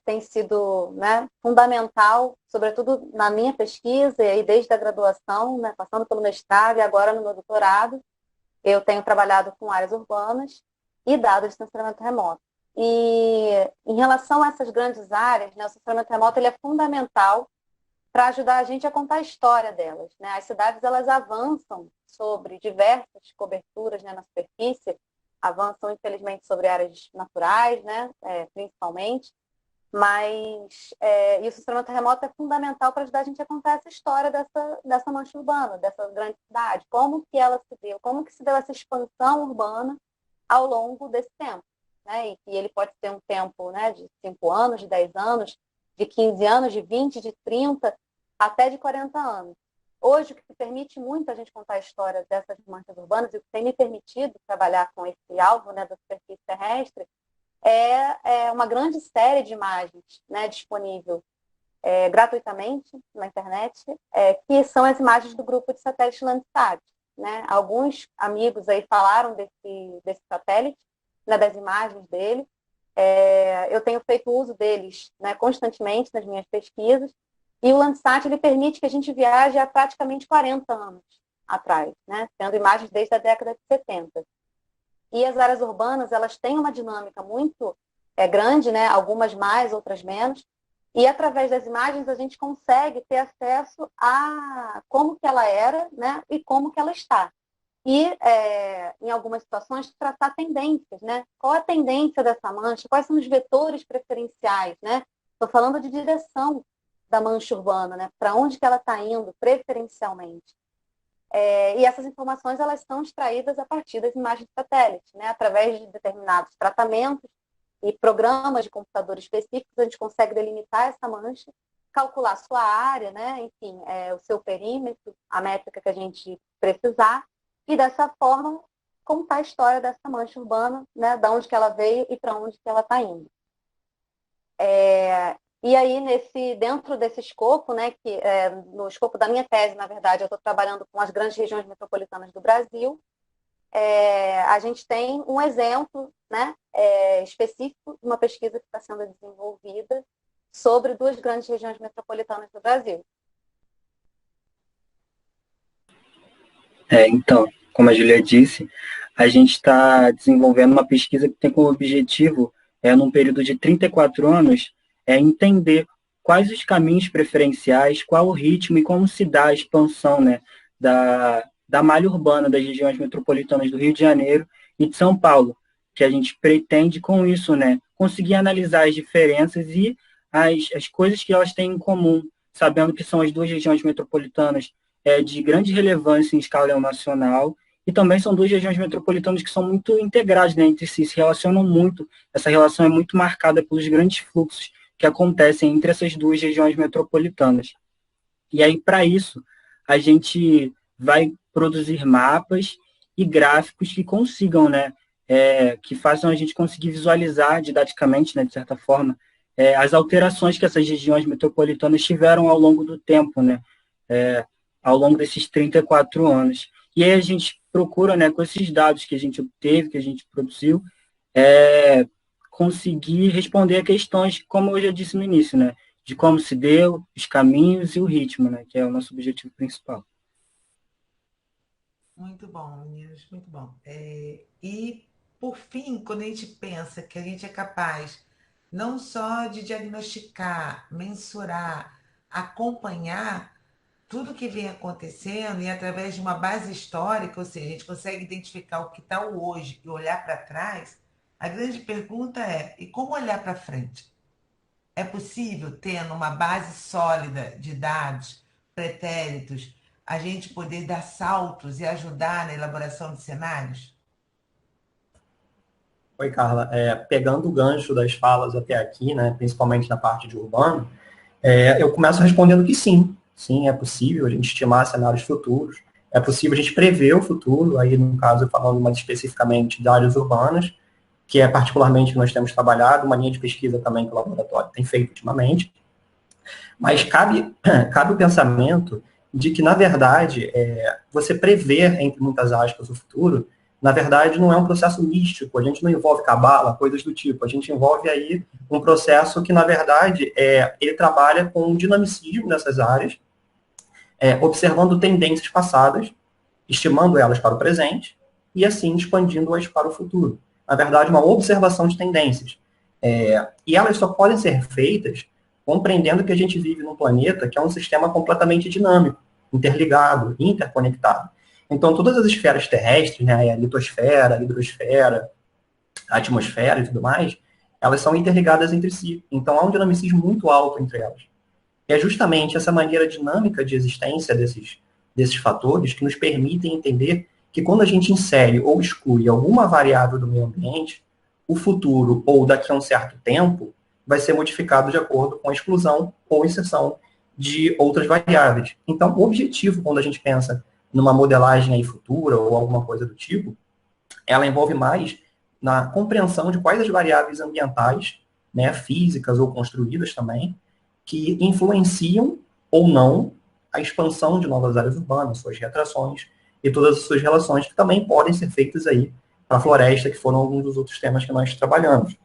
tem sido, né, fundamental, sobretudo na minha pesquisa, e aí desde a graduação, né, passando pelo mestrado e agora no meu doutorado, eu tenho trabalhado com áreas urbanas e dados de sensoriamento remoto. E em relação a essas grandes áreas, né, o sensoriamento remoto ele é fundamental para ajudar a gente a contar a história delas, né? As cidades elas avançam sobre diversas coberturas, né, na superfície, avançam infelizmente sobre áreas naturais, né, principalmente, mas e o sensoriamento remoto é fundamental para ajudar a gente a contar essa história dessa mancha urbana, dessa grande cidade, como que ela se deu, como que se deu essa expansão urbana ao longo desse tempo. Né, e que ele pode ter um tempo, né, de 5 anos, de 10 anos, de 15 anos, de 20, de 30, até de 40 anos. Hoje, o que permite muito a gente contar a história dessas manchas urbanas e o que tem me permitido trabalhar com esse alvo, né, da superfície terrestre é uma grande série de imagens, né, disponível gratuitamente na internet, que são as imagens do grupo de satélite Landsat. Né? Alguns amigos aí falaram desse satélite, né, das imagens dele. Eu tenho feito uso deles, né, constantemente nas minhas pesquisas E o Landsat ele permite que a gente viaje há praticamente 40 anos atrás, né? Tendo imagens desde a década de 70. E as áreas urbanas, elas têm uma dinâmica muito grande, né? Algumas mais, outras menos. E através das imagens a gente consegue ter acesso a como que ela era, né? E como que ela está. E, em algumas situações, traçar tendências, né? Qual a tendência dessa mancha? Quais são os vetores preferenciais, né? Estou falando de direção da mancha urbana, né? Para onde que ela está indo, preferencialmente. E essas informações, elas são extraídas a partir das imagens de satélite, né? Através de determinados tratamentos e programas de computador específicos, a gente consegue delimitar essa mancha, calcular sua área, né? Enfim, o seu perímetro, a métrica que a gente precisar, e dessa forma contar a história dessa mancha urbana, né? Da onde que ela veio e para onde que ela está indo. E aí, dentro desse escopo, né, no escopo da minha tese, na verdade, eu estou trabalhando com as grandes regiões metropolitanas do Brasil, a gente tem um exemplo, né, específico de uma pesquisa que está sendo desenvolvida sobre 2 grandes regiões metropolitanas do Brasil. Então, como a Julia disse, a gente está desenvolvendo uma pesquisa que tem como objetivo, num período de 34 anos, entender quais os caminhos preferenciais, qual o ritmo e como se dá a expansão, né, da malha urbana das regiões metropolitanas do Rio de Janeiro e de São Paulo, que a gente pretende com isso, né, conseguir analisar as diferenças e as coisas que elas têm em comum, sabendo que são as 2 regiões metropolitanas de grande relevância em escala nacional, e também são 2 regiões metropolitanas que são muito integradas, né, entre si, se relacionam muito. Essa relação é muito marcada pelos grandes fluxos que acontecem entre essas 2 regiões metropolitanas. E aí, para isso, a gente vai produzir mapas e gráficos que consigam, né, que façam a gente conseguir visualizar didaticamente, né, de certa forma, as alterações que essas regiões metropolitanas tiveram ao longo do tempo, né, ao longo desses 34 anos. E aí a gente procura, né, com esses dados que a gente obteve, que a gente produziu, conseguir responder a questões, como eu já disse no início, né, de como se deu, os caminhos e o ritmo, né, que é o nosso objetivo principal. Muito bom, meninas, muito bom. E, por fim, quando a gente pensa que a gente é capaz não só de diagnosticar, mensurar, acompanhar tudo que vem acontecendo e através de uma base histórica, ou seja, a gente consegue identificar o que está hoje e olhar para trás, a grande pergunta e como olhar para frente? É possível, tendo uma base sólida de dados, pretéritos, a gente poder dar saltos e ajudar na elaboração de cenários? Oi, Carla. Pegando o gancho das falas até aqui, né, principalmente na parte de urbano, eu começo respondendo que sim. Sim, é possível a gente estimar cenários futuros. É possível a gente prever o futuro, aí no caso falando mais especificamente de áreas urbanas, que é particularmente que nós temos trabalhado, uma linha de pesquisa também que o laboratório tem feito ultimamente. Mas cabe o pensamento de que, na verdade, você prever, entre muitas aspas, o futuro, na verdade, não é um processo místico, a gente não envolve cabala, coisas do tipo, a gente envolve aí um processo que, na verdade, ele trabalha com um dinamicismo nessas áreas, observando tendências passadas, estimando elas para o presente, e assim expandindo-as para o futuro. Na verdade, uma observação de tendências. E elas só podem ser feitas compreendendo que a gente vive num planeta que é um sistema completamente dinâmico, interligado, interconectado. Então, todas as esferas terrestres, né, a litosfera, a hidrosfera, a atmosfera e tudo mais, elas são interligadas entre si. Então, há um dinamicismo muito alto entre elas. E é justamente essa maneira dinâmica de existência desses fatores que nos permitem entender que quando a gente insere ou exclui alguma variável do meio ambiente, o futuro, ou daqui a um certo tempo, vai ser modificado de acordo com a exclusão ou inserção de outras variáveis. Então, o objetivo, quando a gente pensa numa modelagem aí futura ou alguma coisa do tipo, ela envolve mais na compreensão de quais as variáveis ambientais, né, físicas ou construídas também, que influenciam ou não a expansão de novas áreas urbanas, suas retrações e todas as suas relações que também podem ser feitas aí para a floresta, que foram alguns dos outros temas que nós trabalhamos.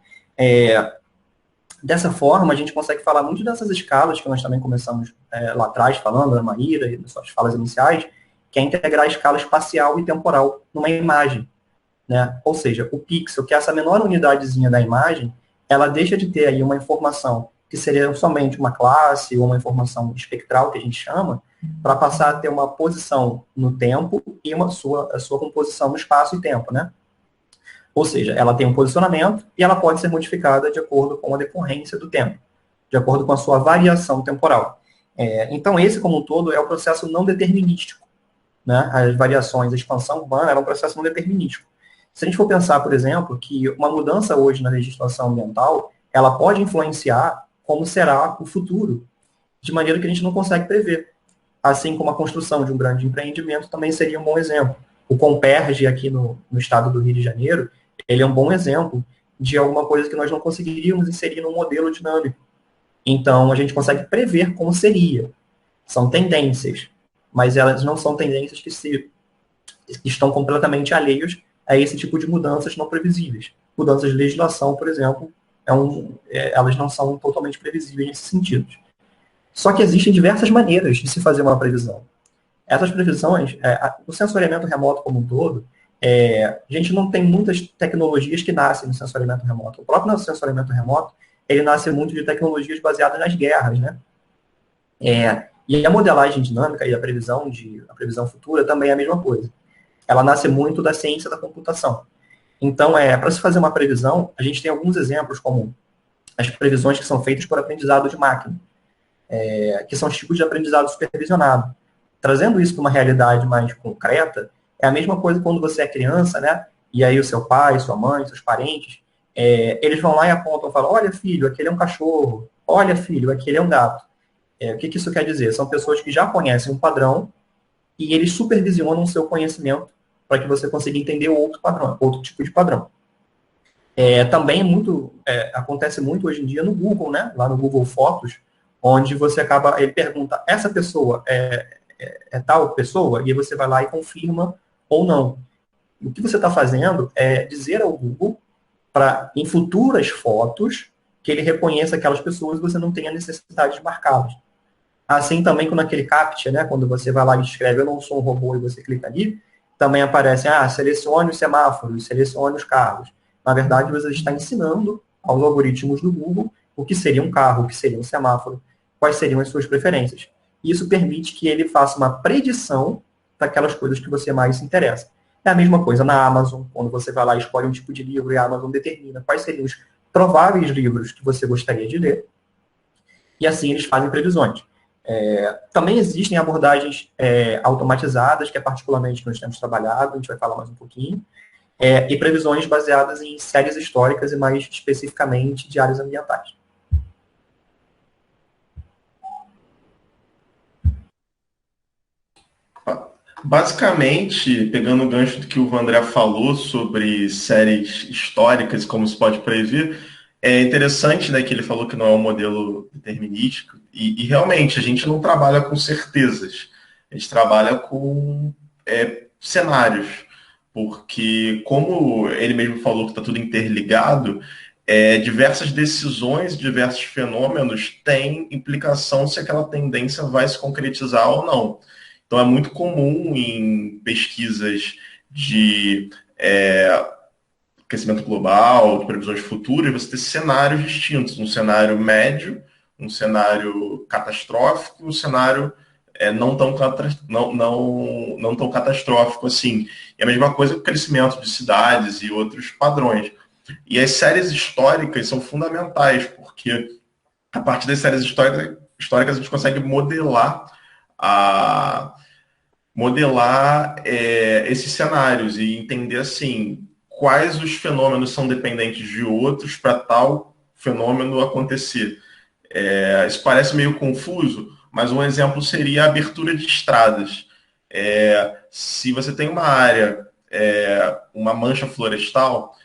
Dessa forma, a gente consegue falar muito dessas escalas que nós também começamos lá atrás falando, Ana Maíra, e nas suas falas iniciais, que é integrar a escala espacial e temporal numa imagem, né? Ou seja, o pixel, que é essa menor unidadezinha da imagem, ela deixa de ter aí uma informação que seria somente uma classe ou uma informação espectral, que a gente chama, para passar a ter uma posição no tempo e a sua composição no espaço e tempo, né? Ou seja, ela tem um posicionamento e ela pode ser modificada de acordo com a decorrência do tempo, de acordo com a sua variação temporal. Então, esse, como um todo, é o processo não determinístico, né? As variações, a expansão urbana, é um processo não determinístico. Se a gente for pensar, por exemplo, que uma mudança hoje na legislação ambiental, ela pode influenciar como será o futuro, de maneira que a gente não consegue prever. Assim como a construção de um grande empreendimento também seria um bom exemplo. O Comperge aqui no estado do Rio de Janeiro, ele é um bom exemplo de alguma coisa que nós não conseguiríamos inserir num modelo dinâmico. Então, a gente consegue prever como seria. São tendências, mas elas não são tendências que estão completamente alheias a esse tipo de mudanças não previsíveis. Mudanças de legislação, por exemplo, elas não são totalmente previsíveis nesse sentido. Só que existem diversas maneiras de se fazer uma previsão. Essas previsões, o sensoriamento remoto como um todo, a gente não tem muitas tecnologias que nascem no sensoriamento remoto. O próprio sensoriamento remoto, ele nasce muito de tecnologias baseadas nas guerras, né? E a modelagem dinâmica e a previsão futura também é a mesma coisa. Ela nasce muito da ciência da computação. Então, para se fazer uma previsão, a gente tem alguns exemplos, como as previsões que são feitas por aprendizado de máquina, que são os tipos de aprendizado supervisionado. Trazendo isso para uma realidade mais concreta, é a mesma coisa quando você é criança, né? E aí o seu pai, sua mãe, seus parentes, eles vão lá e apontam e falam, olha, filho, aquele é um cachorro. Olha, filho, aquele é um gato. O que isso quer dizer? São pessoas que já conhecem um padrão e eles supervisionam o seu conhecimento para que você consiga entender outro padrão, outro tipo de padrão. Também acontece muito hoje em dia no Google, né? Lá no Google Fotos, onde ele pergunta, essa pessoa é tal pessoa? E aí você vai lá e confirma ou não. E o que você está fazendo é dizer ao Google, em futuras fotos, que ele reconheça aquelas pessoas e você não tenha necessidade de marcá-las. Assim também com aquele CAPTCHA, né? Quando você vai lá e escreve, eu não sou um robô, e você clica ali, também aparece, selecione os semáforos, selecione os carros. Na verdade, você está ensinando aos algoritmos do Google o que seria um carro, o que seria um semáforo, quais seriam as suas preferências. Isso permite que ele faça uma predição daquelas coisas que você mais se interessa. É a mesma coisa na Amazon, quando você vai lá e escolhe um tipo de livro e a Amazon determina quais seriam os prováveis livros que você gostaria de ler. E assim eles fazem previsões. Também existem abordagens automatizadas, que é particularmente que nós temos trabalhado, a gente vai falar mais um pouquinho, e previsões baseadas em séries históricas e mais especificamente de áreas ambientais. Basicamente, pegando o gancho do que o Vandré falou sobre séries históricas, como se pode prever, é interessante, né, que ele falou que não é um modelo determinístico, e realmente a gente não trabalha com certezas, a gente trabalha com cenários, porque como ele mesmo falou que está tudo interligado, diversas decisões, diversos fenômenos têm implicação se aquela tendência vai se concretizar ou não. Então é muito comum em pesquisas de aquecimento global, de previsões futuras, você ter cenários distintos, um cenário médio, um cenário catastrófico, um cenário não tão catastrófico assim. E a mesma coisa com o crescimento de cidades e outros padrões. E as séries históricas são fundamentais, porque a partir das séries históricas a gente consegue modelar esses cenários e entender assim quais os fenômenos são dependentes de outros para tal fenômeno acontecer. Isso parece meio confuso, mas um exemplo seria a abertura de estradas. Se você tem uma área, uma mancha florestal,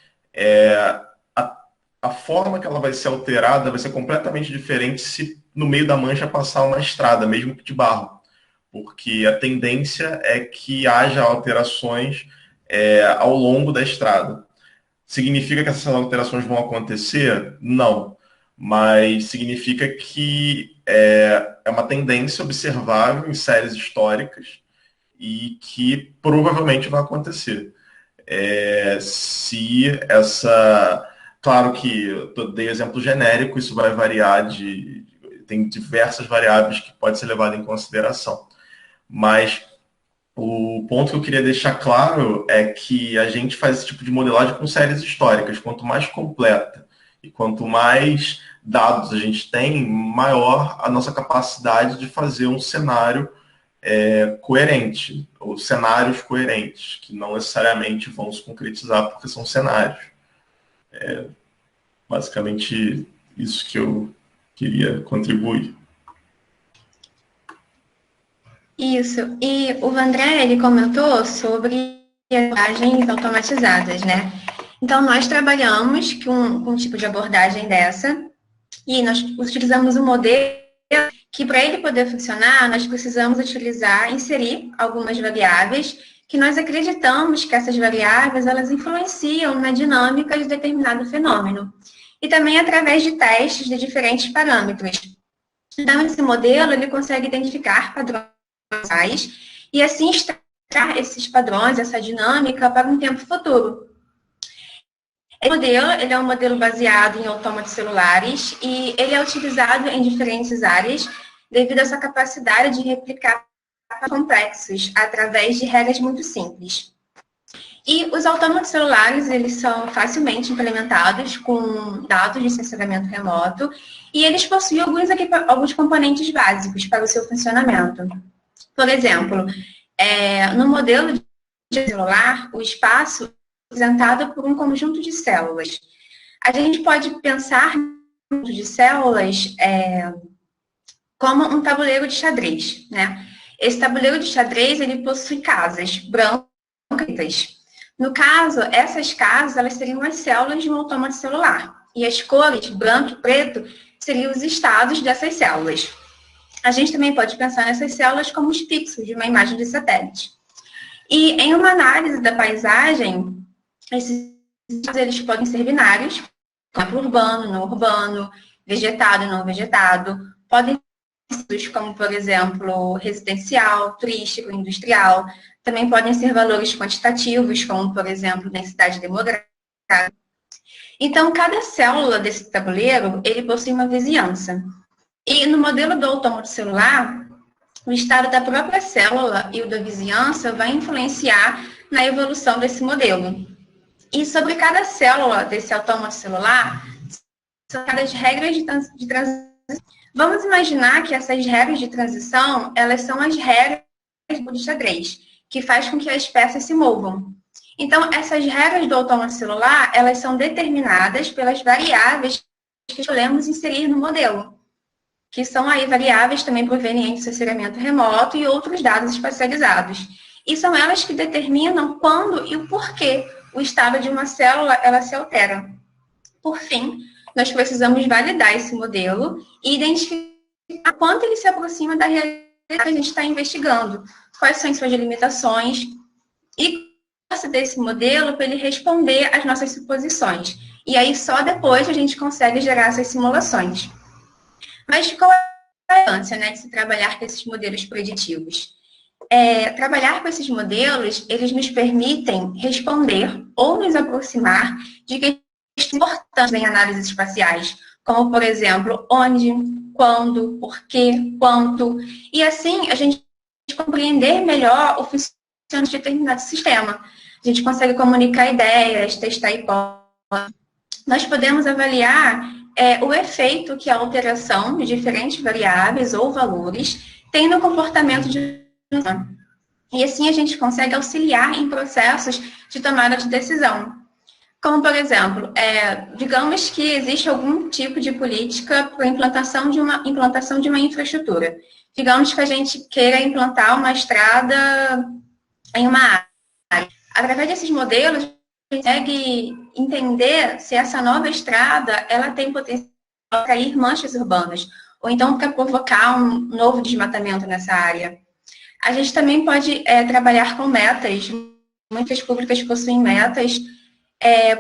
a forma que ela vai ser alterada vai ser completamente diferente se no meio da mancha passar uma estrada, mesmo que de barro. Porque a tendência é que haja alterações ao longo da estrada. Significa que essas alterações vão acontecer? Não. mas significa que é uma tendência observável em séries históricas e que provavelmente vai acontecer. Se essa... Claro que eu dei exemplo genérico, isso vai variar tem diversas variáveis que pode ser levado em consideração. Mas o ponto que eu queria deixar claro é que a gente faz esse tipo de modelagem com séries históricas. Quanto mais completa e quanto mais dados a gente tem, maior a nossa capacidade de fazer um cenário coerente, ou cenários coerentes, que não necessariamente vão se concretizar porque são cenários. Basicamente isso que eu queria contribuir. Isso. E o Vandré, ele comentou sobre abordagens automatizadas, né? Então, nós trabalhamos com um tipo de abordagem dessa e nós utilizamos um modelo que, para ele poder funcionar, nós precisamos inserir algumas variáveis que nós acreditamos que essas variáveis, elas influenciam na dinâmica de determinado fenômeno. E também através de testes de diferentes parâmetros. Então, esse modelo, ele consegue identificar padrões e assim extrair esses padrões, essa dinâmica para um tempo futuro. Esse modelo, ele é um modelo baseado em autômatos celulares e ele é utilizado em diferentes áreas devido a sua capacidade de replicar complexos através de regras muito simples. E os autômatos celulares, eles são facilmente implementados com dados de sensoramento remoto e eles possuem alguns componentes básicos para o seu funcionamento. Por exemplo, no modelo de celular, o espaço é representado por um conjunto de células. A gente pode pensar no conjunto de células como um tabuleiro de xadrez, né? Esse tabuleiro de xadrez, ele possui casas brancas e pretas. No caso, essas casas, elas seriam as células de um autômato celular. E as cores, branco e preto, seriam os estados dessas células. A gente também pode pensar nessas células como os pixels de uma imagem de satélite. E em uma análise da paisagem, esses eles podem ser binários, como urbano, não urbano, vegetado, não vegetado. Podem ser como, por exemplo, residencial, turístico, industrial. Também podem ser valores quantitativos, como, por exemplo, densidade demográfica. Então, cada célula desse tabuleiro, ele possui uma vizinhança. E no modelo do autômato celular, o estado da própria célula e o da vizinhança vai influenciar na evolução desse modelo. E sobre cada célula desse autômato celular, são as regras de transição. Vamos imaginar que essas regras de transição, elas são as regras do xadrez, que faz com que as peças se movam. Então, essas regras do autômato celular, elas são determinadas pelas variáveis que escolhemos inserir no modelo, que são aí variáveis também provenientes do sensoriamento remoto e outros dados espacializados. E são elas que determinam quando e o porquê o estado de uma célula ela se altera. Por fim, nós precisamos validar esse modelo e identificar quanto ele se aproxima da realidade que a gente está investigando, quais são suas limitações e desse modelo para ele responder às nossas suposições. E aí só depois a gente consegue gerar essas simulações. Mas qual é a importância, né, de se trabalhar com esses modelos preditivos? Trabalhar com esses modelos, eles nos permitem responder ou nos aproximar de questões importantes em análises espaciais, como, por exemplo, onde, quando, porquê, quanto, e assim a gente compreender melhor o funcionamento de determinado sistema. A gente consegue comunicar ideias, testar hipóteses. Nós podemos avaliar o efeito que a alteração de diferentes variáveis ou valores tem no comportamento de e assim a gente consegue auxiliar em processos de tomada de decisão. Como, por exemplo, digamos que existe algum tipo de política para a implantação de uma infraestrutura. Digamos que a gente queira implantar uma estrada em uma área. Através desses modelos, a gente consegue entender se essa nova estrada ela tem potencial para atrair manchas urbanas, ou então para provocar um novo desmatamento nessa área. A gente também pode trabalhar com metas. Muitas públicas possuem metas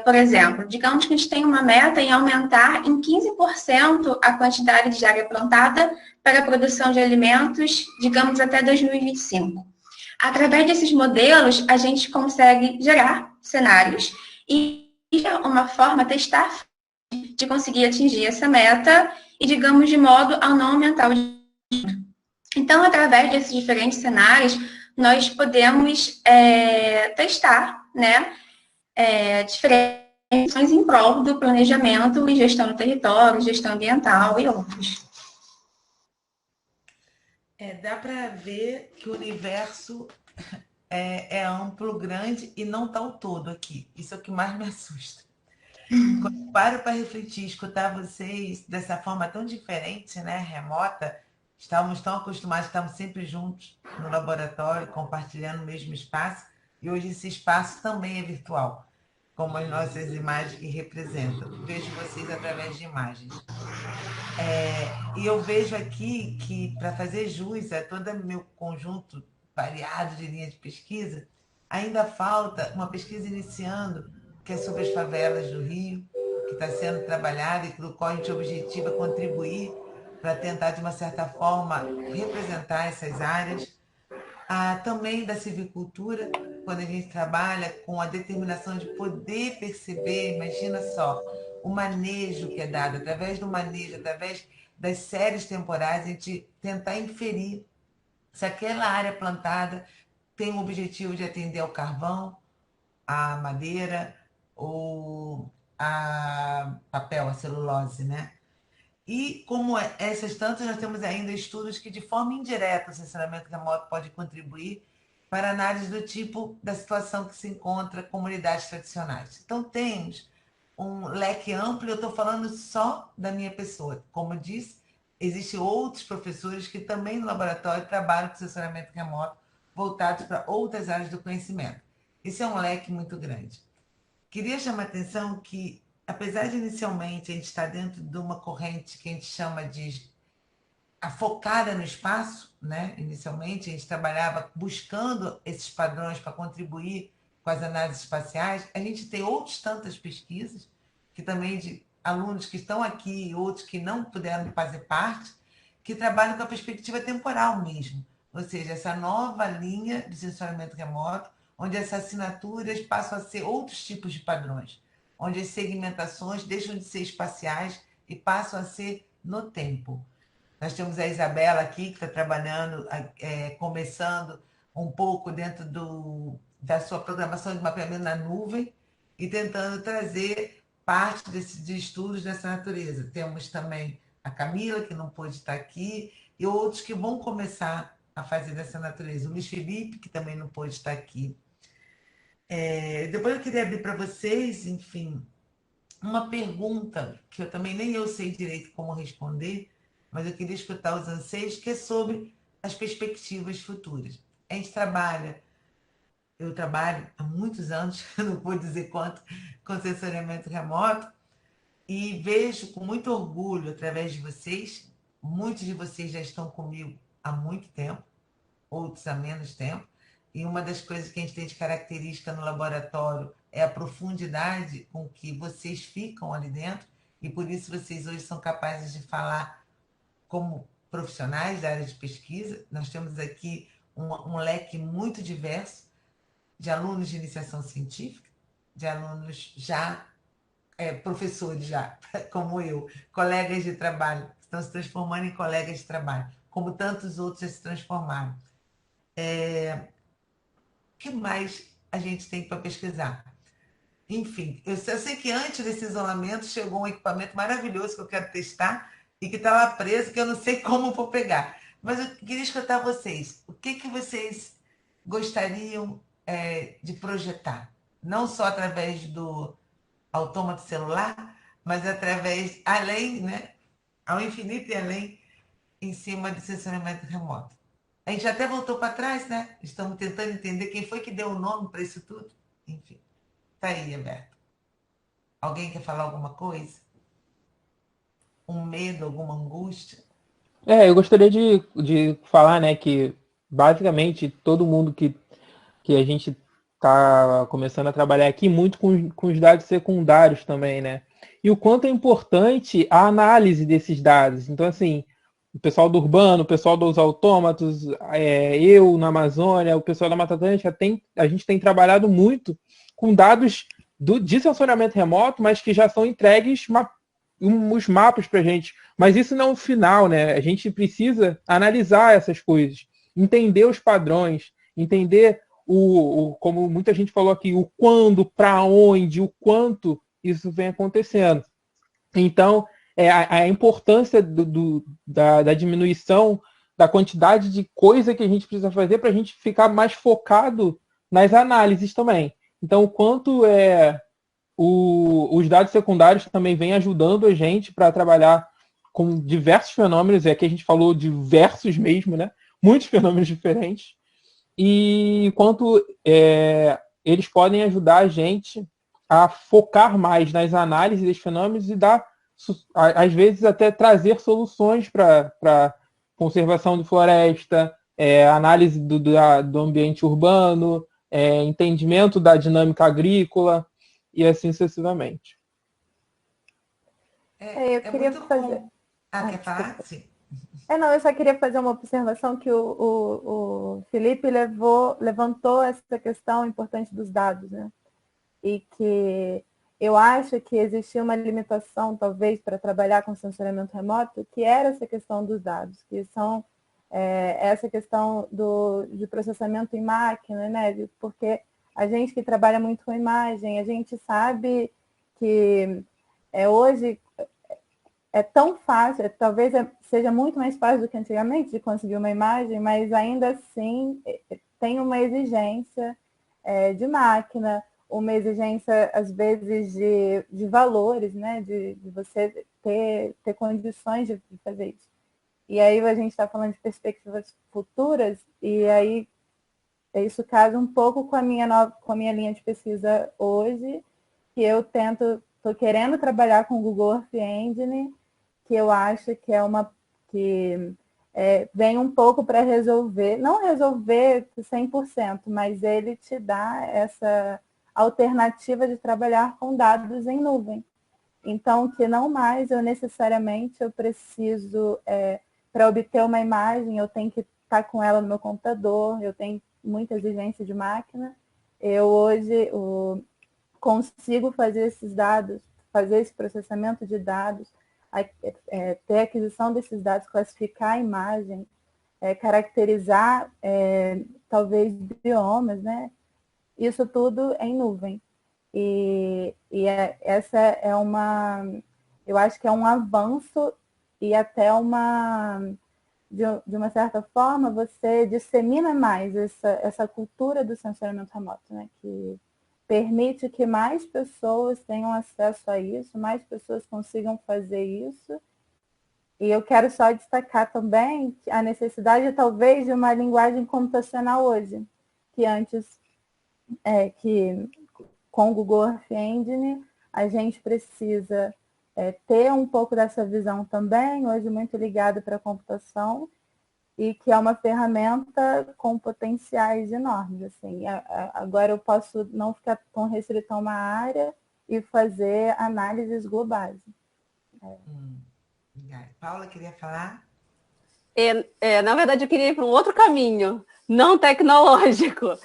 Por exemplo, digamos que a gente tem uma meta em aumentar em 15% a quantidade de área plantada para a produção de alimentos, digamos, até 2025. Através desses modelos, a gente consegue gerar cenários e, de uma forma, testar de conseguir atingir essa meta e, digamos, de modo a não aumentar o desmatamento. Então, através desses diferentes cenários, nós podemos testar, né, diferentes ações em prol do planejamento e gestão do território, gestão ambiental e outros. Dá para ver que o universo é amplo, grande e não está o todo aqui. Isso é o que mais me assusta. Quando eu paro para refletir, escutar vocês dessa forma tão diferente, né, remota, estávamos tão acostumados, estávamos sempre juntos no laboratório, compartilhando o mesmo espaço, e hoje esse espaço também é virtual, como as nossas imagens que representam. Vejo vocês através de imagens. E eu vejo aqui que, para fazer jus a todo o meu conjunto variado de linhas de pesquisa, ainda falta uma pesquisa iniciando, que é sobre as favelas do Rio, que está sendo trabalhada e do qual a gente objetiva contribuir para tentar, de uma certa forma, representar essas áreas. Também da civicultura, quando a gente trabalha com a determinação de poder perceber, imagina só, o manejo que é dado, através do manejo, através das séries temporais, a gente tentar inferir se aquela área plantada tem o objetivo de atender ao carvão, à madeira ou a papel, a celulose, né? E como essas tantas, nós temos ainda estudos que, de forma indireta, o sensoramento remoto pode contribuir para análise do tipo da situação que se encontra comunidades tradicionais. Então, temos um leque amplo, eu estou falando só da minha pessoa. Como eu disse, existem outros professores que também no laboratório trabalham com sensoramento remoto, voltados para outras áreas do conhecimento. Esse é um leque muito grande. Queria chamar a atenção que, apesar de inicialmente a gente estar dentro de uma corrente que a gente chama de a focada no espaço, né? Inicialmente a gente trabalhava buscando esses padrões para contribuir com as análises espaciais, a gente tem outras tantas pesquisas, que também de alunos que estão aqui e outros que não puderam fazer parte, que trabalham com a perspectiva temporal mesmo, ou seja, essa nova linha de sensoramento remoto, onde essas assinaturas passam a ser outros tipos de padrões, onde as segmentações deixam de ser espaciais e passam a ser no tempo. Nós temos a Isabela aqui, que está trabalhando, começando um pouco dentro da sua programação de mapeamento na nuvem e tentando trazer parte de estudos dessa natureza. Temos também a Camila, que não pôde estar aqui, e outros que vão começar a fazer dessa natureza. O Luiz Felipe, que também não pôde estar aqui. Depois eu queria abrir para vocês, enfim, uma pergunta que eu também nem eu sei direito como responder, mas eu queria escutar os anseios, que é sobre as perspectivas futuras. A gente eu trabalho há muitos anos, não vou dizer quanto, com sensoriamento remoto, e vejo com muito orgulho, através de vocês, muitos de vocês já estão comigo há muito tempo, outros há menos tempo, e uma das coisas que a gente tem de característica no laboratório é a profundidade com que vocês ficam ali dentro, e por isso vocês hoje são capazes de falar como profissionais da área de pesquisa. Nós temos aqui um leque muito diverso de alunos de iniciação científica, de alunos já, professores já, como eu, colegas de trabalho, que estão se transformando em colegas de trabalho, como tantos outros já se transformaram. O que mais a gente tem para pesquisar? Enfim, eu sei que antes desse isolamento chegou um equipamento maravilhoso que eu quero testar e que estava preso, que eu não sei como vou pegar. Mas eu queria escutar vocês. O que vocês gostariam de projetar? Não só através do autômato celular, mas através, além, né? Ao infinito e além, em cima do sensoramento remoto. A gente até voltou para trás, né? Estamos tentando entender quem foi que deu o nome para isso tudo. Enfim, tá aí, Alberto. Alguém quer falar alguma coisa? Um medo, alguma angústia? Eu gostaria de falar, né, que basicamente todo mundo que a gente tá começando a trabalhar aqui muito com os dados secundários também, né? E o quanto é importante a análise desses dados. Então, assim, o pessoal do Urbano, o pessoal dos autômatos, eu na Amazônia, o pessoal da Mata Atlântica, a gente tem trabalhado muito com dados de sensoriamento remoto, mas que já são entregues os mapas para a gente. Mas isso não é o final, né? A gente precisa analisar essas coisas, entender os padrões, entender como muita gente falou aqui, o quando, para onde, o quanto isso vem acontecendo. Então, a importância da diminuição da quantidade de coisa que a gente precisa fazer para a gente ficar mais focado nas análises também. Então, o quanto os dados secundários também vêm ajudando a gente para trabalhar com diversos fenômenos, aqui a gente falou diversos mesmo, né? Muitos fenômenos diferentes, e quanto eles podem ajudar a gente a focar mais nas análises dos fenômenos e dar, às vezes, até trazer soluções para conservação de floresta, análise do ambiente urbano, entendimento da dinâmica agrícola e assim sucessivamente. Eu queria fazer... quer falar? Sim. Não, eu só queria fazer uma observação que o Felipe levantou essa questão importante dos dados, né? E que eu acho que existia uma limitação, talvez, para trabalhar com sensoriamento remoto, que era essa questão dos dados, que são essa questão de processamento em máquina, né? Porque a gente que trabalha muito com imagem, a gente sabe que hoje é tão fácil, talvez seja muito mais fácil do que antigamente de conseguir uma imagem, mas ainda assim tem uma exigência de máquina, uma exigência, às vezes, de valores, né? De você ter condições de fazer isso. E aí a gente está falando de perspectivas futuras, e aí isso casa um pouco com a minha linha de pesquisa hoje, que eu estou querendo trabalhar com o Google Earth Engine, que eu acho que vem um pouco para resolver, não resolver 100%, mas ele te dá essa alternativa de trabalhar com dados em nuvem. Então, que não mais necessariamente eu preciso, para obter uma imagem, eu tenho que estar com ela no meu computador, eu tenho muita exigência de máquina. Eu hoje consigo fazer esses dados, fazer esse processamento de dados, ter aquisição desses dados, classificar a imagem, caracterizar talvez biomas, né? Isso tudo em nuvem. Essa eu acho que é um avanço e até de uma certa forma, você dissemina mais essa cultura do sensoriamento remoto, né? Que permite que mais pessoas tenham acesso a isso, mais pessoas consigam fazer isso. E eu quero só destacar também a necessidade, talvez, de uma linguagem computacional hoje, que antes, que com o Google Earth Engine, a gente precisa ter um pouco dessa visão também, hoje muito ligado para a computação, e que é uma ferramenta com potenciais enormes. Assim. Agora eu posso não ficar tão restrito a uma área e fazer análises globais. Paula, queria falar? Na verdade, eu queria ir para um outro caminho, não tecnológico,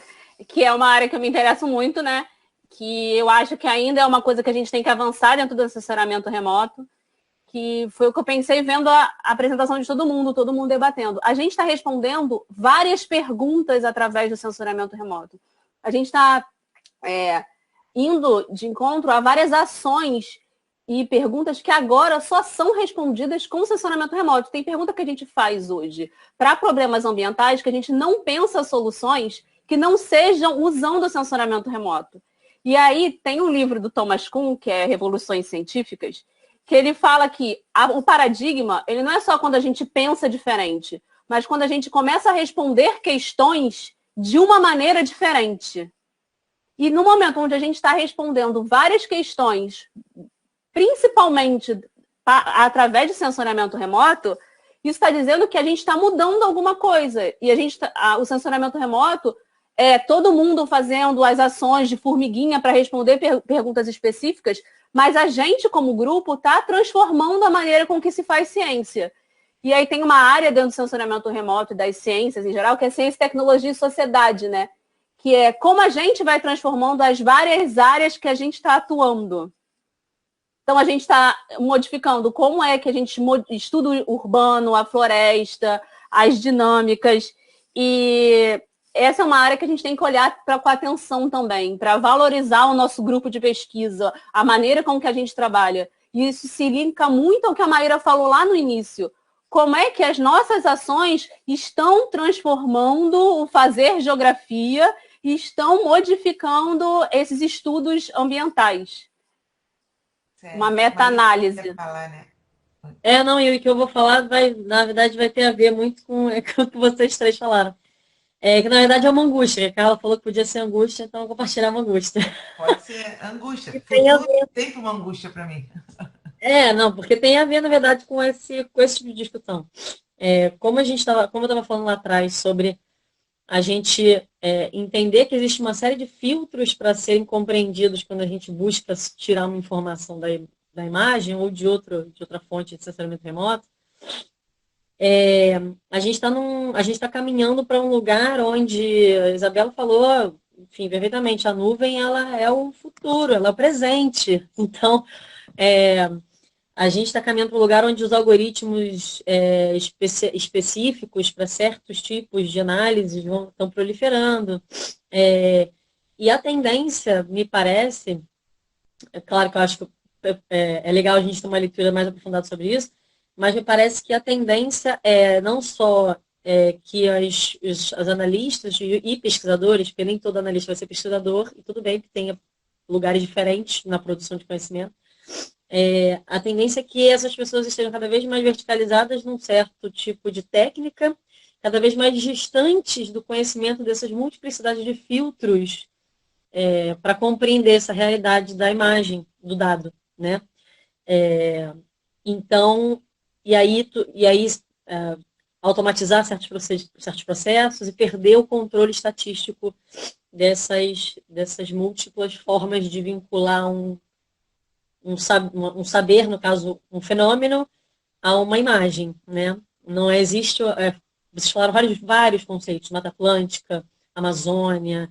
que é uma área que eu me interesso muito, né? Que eu acho que ainda é uma coisa que a gente tem que avançar dentro do assessoramento remoto, que foi o que eu pensei vendo a apresentação de todo mundo debatendo. A gente está respondendo várias perguntas através do sensoriamento remoto. A gente está indo de encontro a várias ações e perguntas que agora só são respondidas com sensoriamento remoto. Tem pergunta que a gente faz hoje para problemas ambientais que a gente não pensa soluções que não sejam usando o sensoriamento remoto. E aí tem um livro do Thomas Kuhn, que é Revoluções Científicas, que ele fala que o paradigma, ele não é só quando a gente pensa diferente, mas quando a gente começa a responder questões de uma maneira diferente. E no momento onde a gente está respondendo várias questões, principalmente através de sensoriamento remoto, isso está dizendo que a gente está mudando alguma coisa. E o sensoriamento remoto todo mundo fazendo as ações de formiguinha para responder perguntas específicas, mas a gente, como grupo, está transformando a maneira com que se faz ciência. E aí tem uma área dentro do sensoriamento remoto e das ciências em geral, que é ciência, tecnologia e sociedade, né? Que é como a gente vai transformando as várias áreas que a gente está atuando. Então, a gente está modificando como é que a gente estuda o urbano, a floresta, as dinâmicas. E essa é uma área que a gente tem que olhar com atenção também, para valorizar o nosso grupo de pesquisa, a maneira com que a gente trabalha. E isso se linka muito ao que a Maíra falou lá no início. Como é que as nossas ações estão transformando o fazer geografia e estão modificando esses estudos ambientais. Certo. Uma meta-análise. Não, e o que eu vou falar, na verdade, vai ter a ver muito com o que vocês três falaram. Que, na verdade, é uma angústia. A Carla falou que podia ser angústia, então eu vou compartilhar uma angústia. Pode ser angústia. Tem sempre uma angústia para mim. Não, porque tem a ver, na verdade, com esse tipo de discussão. Como eu estava falando lá atrás, sobre a gente entender que existe uma série de filtros para serem compreendidos quando a gente busca tirar uma informação da imagem ou de outra fonte de sensoriamento remoto, a gente está caminhando para um lugar onde a Isabela falou, enfim, perfeitamente, a nuvem ela é o futuro, ela é o presente. Então, a gente está caminhando para um lugar onde os algoritmos específicos para certos tipos de análise estão proliferando. E a tendência, me parece, é claro que eu acho que é legal a gente ter uma leitura mais aprofundada sobre isso, mas me parece que a tendência é não só que as analistas e pesquisadores, porque nem todo analista vai ser pesquisador, e tudo bem que tenha lugares diferentes na produção de conhecimento, a tendência é que essas pessoas estejam cada vez mais verticalizadas num certo tipo de técnica, cada vez mais distantes do conhecimento dessas multiplicidades de filtros para compreender essa realidade da imagem, do dado, né? Então, e aí automatizar certos processos e perder o controle estatístico dessas múltiplas formas de vincular um saber, no caso, um fenômeno, a uma imagem, né? Não existe... vocês falaram vários conceitos, Mata Atlântica, Amazônia,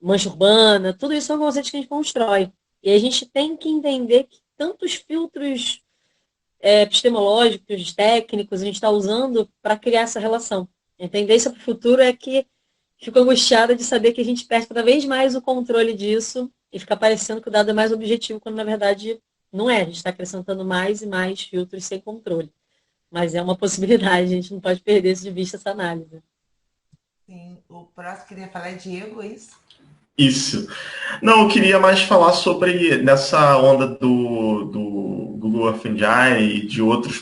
mancha urbana, tudo isso são conceitos que a gente constrói. E a gente tem que entender que tantos filtros epistemológicos, técnicos, a gente está usando para criar essa relação. A tendência para o futuro é que fico angustiada de saber que a gente perde cada vez mais o controle disso e fica parecendo que o dado é mais objetivo, quando na verdade não é. A gente está acrescentando mais e mais filtros sem controle. Mas é uma possibilidade, a gente não pode perder de vista essa análise. Sim, o próximo que queria falar é Diego, é isso? Isso. Não, eu queria mais falar sobre, nessa onda do Google Earth Engine e de outros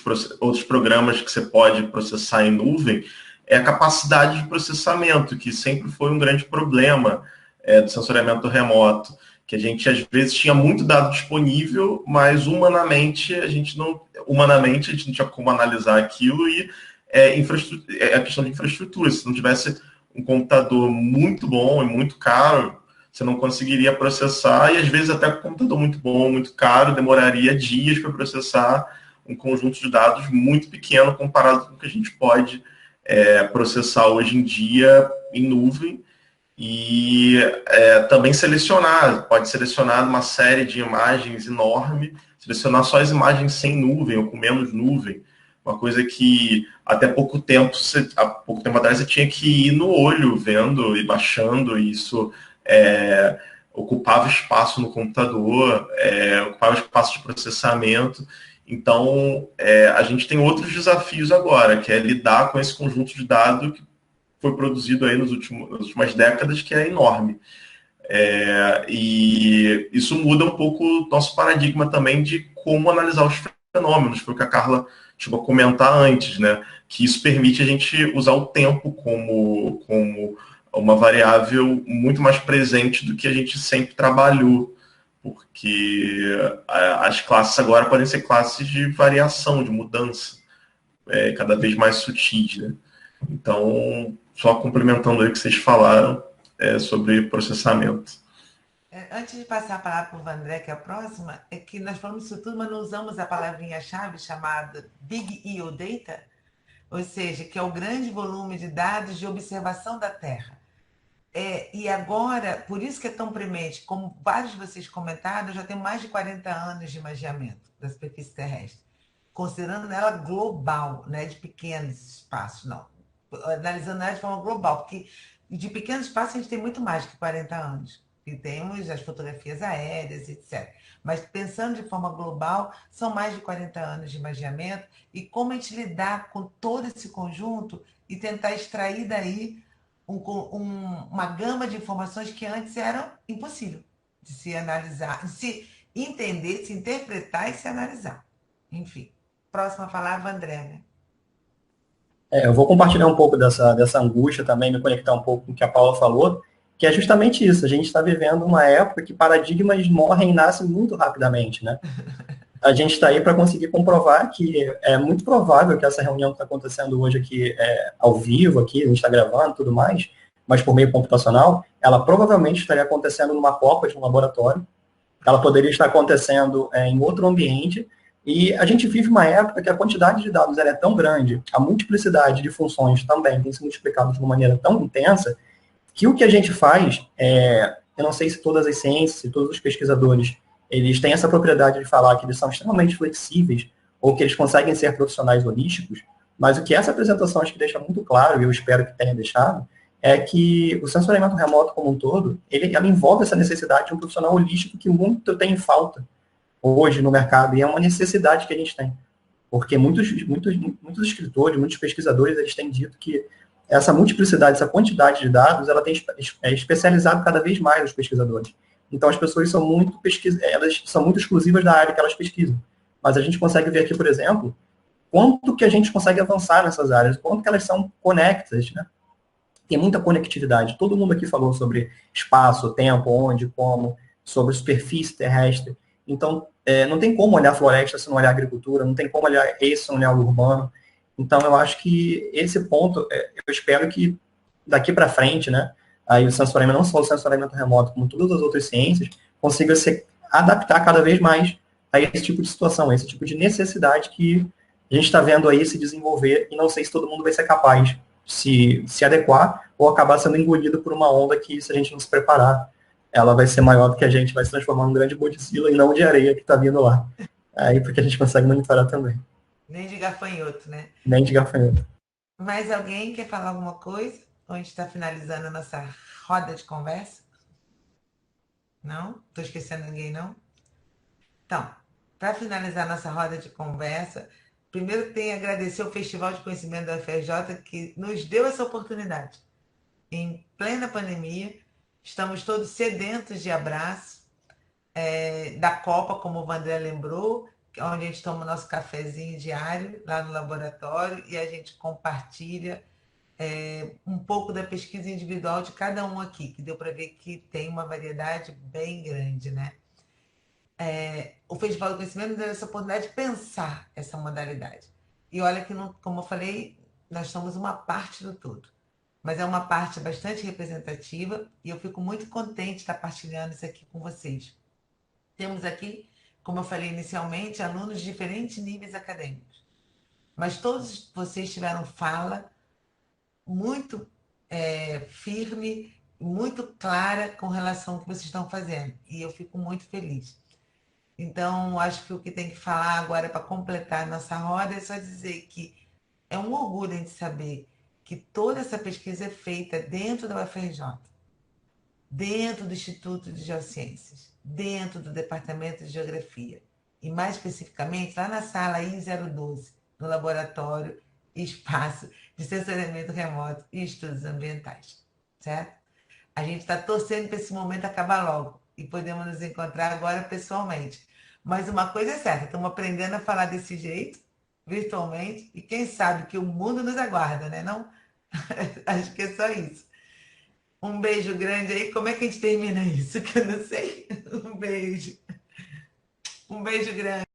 programas que você pode processar em nuvem, a capacidade de processamento, que sempre foi um grande problema do sensoriamento remoto, que a gente às vezes tinha muito dado disponível, mas humanamente a gente não tinha como analisar aquilo, e a questão de infraestrutura. Se não tivesse um computador muito bom e muito caro, você não conseguiria processar, e às vezes até com um computador muito bom, muito caro, demoraria dias para processar um conjunto de dados muito pequeno comparado com o que a gente pode processar hoje em dia em nuvem. E também pode selecionar uma série de imagens enorme, selecionar só as imagens sem nuvem ou com menos nuvem. Uma coisa que até pouco tempo atrás você tinha que ir no olho vendo e baixando, e isso ocupava espaço no computador, ocupava espaço de processamento. Então, a gente tem outros desafios agora, que é lidar com esse conjunto de dados que foi produzido aí nas últimas décadas, que é enorme. E isso muda um pouco o nosso paradigma também de como analisar os fenômenos, foi o que a Carla chegou a comentar antes, né? Que isso permite a gente usar o tempo como uma variável muito mais presente do que a gente sempre trabalhou, porque as classes agora podem ser classes de variação, de mudança, cada vez mais sutis, né? Então, só complementando aí o que vocês falaram sobre processamento. Antes de passar a palavra para o Vandré, que é a próxima, é que nós falamos isso tudo, mas não usamos a palavrinha-chave chamada Big EO Data, ou seja, que é o grande volume de dados de observação da Terra. E agora, por isso que é tão premente, como vários de vocês comentaram, eu já tenho mais de 40 anos de imageamento da superfície terrestre, considerando ela global, né, de pequenos espaços, não. Analisando ela de forma global, porque de pequenos espaços a gente tem muito mais que 40 anos. E temos as fotografias aéreas, etc. Mas pensando de forma global, são mais de 40 anos de imageamento, e como a gente lidar com todo esse conjunto e tentar extrair daí uma gama de informações que antes eram impossível de se analisar, de se entender, de se interpretar e se analisar. Enfim, próxima palavra, André, né? Eu vou compartilhar um pouco dessa angústia também, me conectar um pouco com o que a Paula falou, que é justamente isso. A gente está vivendo uma época que paradigmas morrem e nascem muito rapidamente, né? A gente está aí para conseguir comprovar que é muito provável que essa reunião que está acontecendo hoje aqui, ao vivo, aqui, a gente está gravando e tudo mais, mas por meio computacional, ela provavelmente estaria acontecendo numa copa de um laboratório, ela poderia estar acontecendo em outro ambiente, e a gente vive uma época que a quantidade de dados ela é tão grande, a multiplicidade de funções também tem se multiplicado de uma maneira tão intensa, que o que a gente faz, eu não sei se todas as ciências, se todos os pesquisadores, eles têm essa propriedade de falar que eles são extremamente flexíveis, ou que eles conseguem ser profissionais holísticos, mas o que essa apresentação acho que deixa muito claro, e eu espero que tenha deixado, é que o sensoriamento remoto como um todo, ela envolve essa necessidade de um profissional holístico que muito tem falta hoje no mercado, e é uma necessidade que a gente tem. Porque muitos escritores, muitos pesquisadores, eles têm dito que essa multiplicidade, essa quantidade de dados, ela tem especializado cada vez mais os pesquisadores. Então, as pessoas são elas são muito exclusivas da área que elas pesquisam. Mas a gente consegue ver aqui, por exemplo, quanto que a gente consegue avançar nessas áreas, quanto que elas são conectadas, né? Tem muita conectividade. Todo mundo aqui falou sobre espaço, tempo, onde, como, sobre superfície terrestre. Então, não tem como olhar floresta se não olhar agricultura, não tem como olhar esse se não olhar o urbano. Então, eu acho que esse ponto, eu espero que daqui para frente, né, aí o sensoriamento, não só o sensoriamento remoto, como todas as outras ciências, consiga se adaptar cada vez mais a esse tipo de situação, a esse tipo de necessidade que a gente está vendo aí se desenvolver, e não sei se todo mundo vai ser capaz de se adequar ou acabar sendo engolido por uma onda que, se a gente não se preparar, ela vai ser maior do que a gente, vai se transformar num grande Godzilla e não de areia que está vindo lá. Aí, porque a gente consegue monitorar também. Nem de gafanhoto, né? Nem de gafanhoto. Mais alguém quer falar alguma coisa? Ou a gente está finalizando a nossa roda de conversa? Não? Estou esquecendo ninguém, não? Então, para finalizar a nossa roda de conversa, primeiro tem que agradecer ao Festival de Conhecimento da UFRJ que nos deu essa oportunidade. Em plena pandemia, estamos todos sedentos de abraço, da Copa, como o Vandré lembrou, onde a gente toma o nosso cafezinho diário lá no laboratório e a gente compartilha um pouco da pesquisa individual de cada um aqui, que deu para ver que tem uma variedade bem grande, né? O Festival do Conhecimento deu essa oportunidade de pensar essa modalidade. E olha que, como eu falei, nós somos uma parte do todo, mas é uma parte bastante representativa e eu fico muito contente de estar partilhando isso aqui com vocês. Temos aqui, como eu falei inicialmente, alunos de diferentes níveis acadêmicos, mas todos vocês tiveram fala muito firme, muito clara com relação ao que vocês estão fazendo, e eu fico muito feliz. Então, acho que o que tem que falar agora para completar a nossa roda é só dizer que é um orgulho a gente saber que toda essa pesquisa é feita dentro da UFRJ, dentro do Instituto de Geociências, dentro do Departamento de Geografia, e mais especificamente lá na sala I012, no Laboratório e Espaço de Sensoriamento Remoto e Estudos Ambientais, certo? A gente está torcendo para esse momento acabar logo e podemos nos encontrar agora pessoalmente. Mas uma coisa é certa, estamos aprendendo a falar desse jeito, virtualmente, e quem sabe que o mundo nos aguarda, né? Não? Acho que é só isso. Um beijo grande aí. Como é que a gente termina isso? Que eu não sei. Um beijo. Um beijo grande.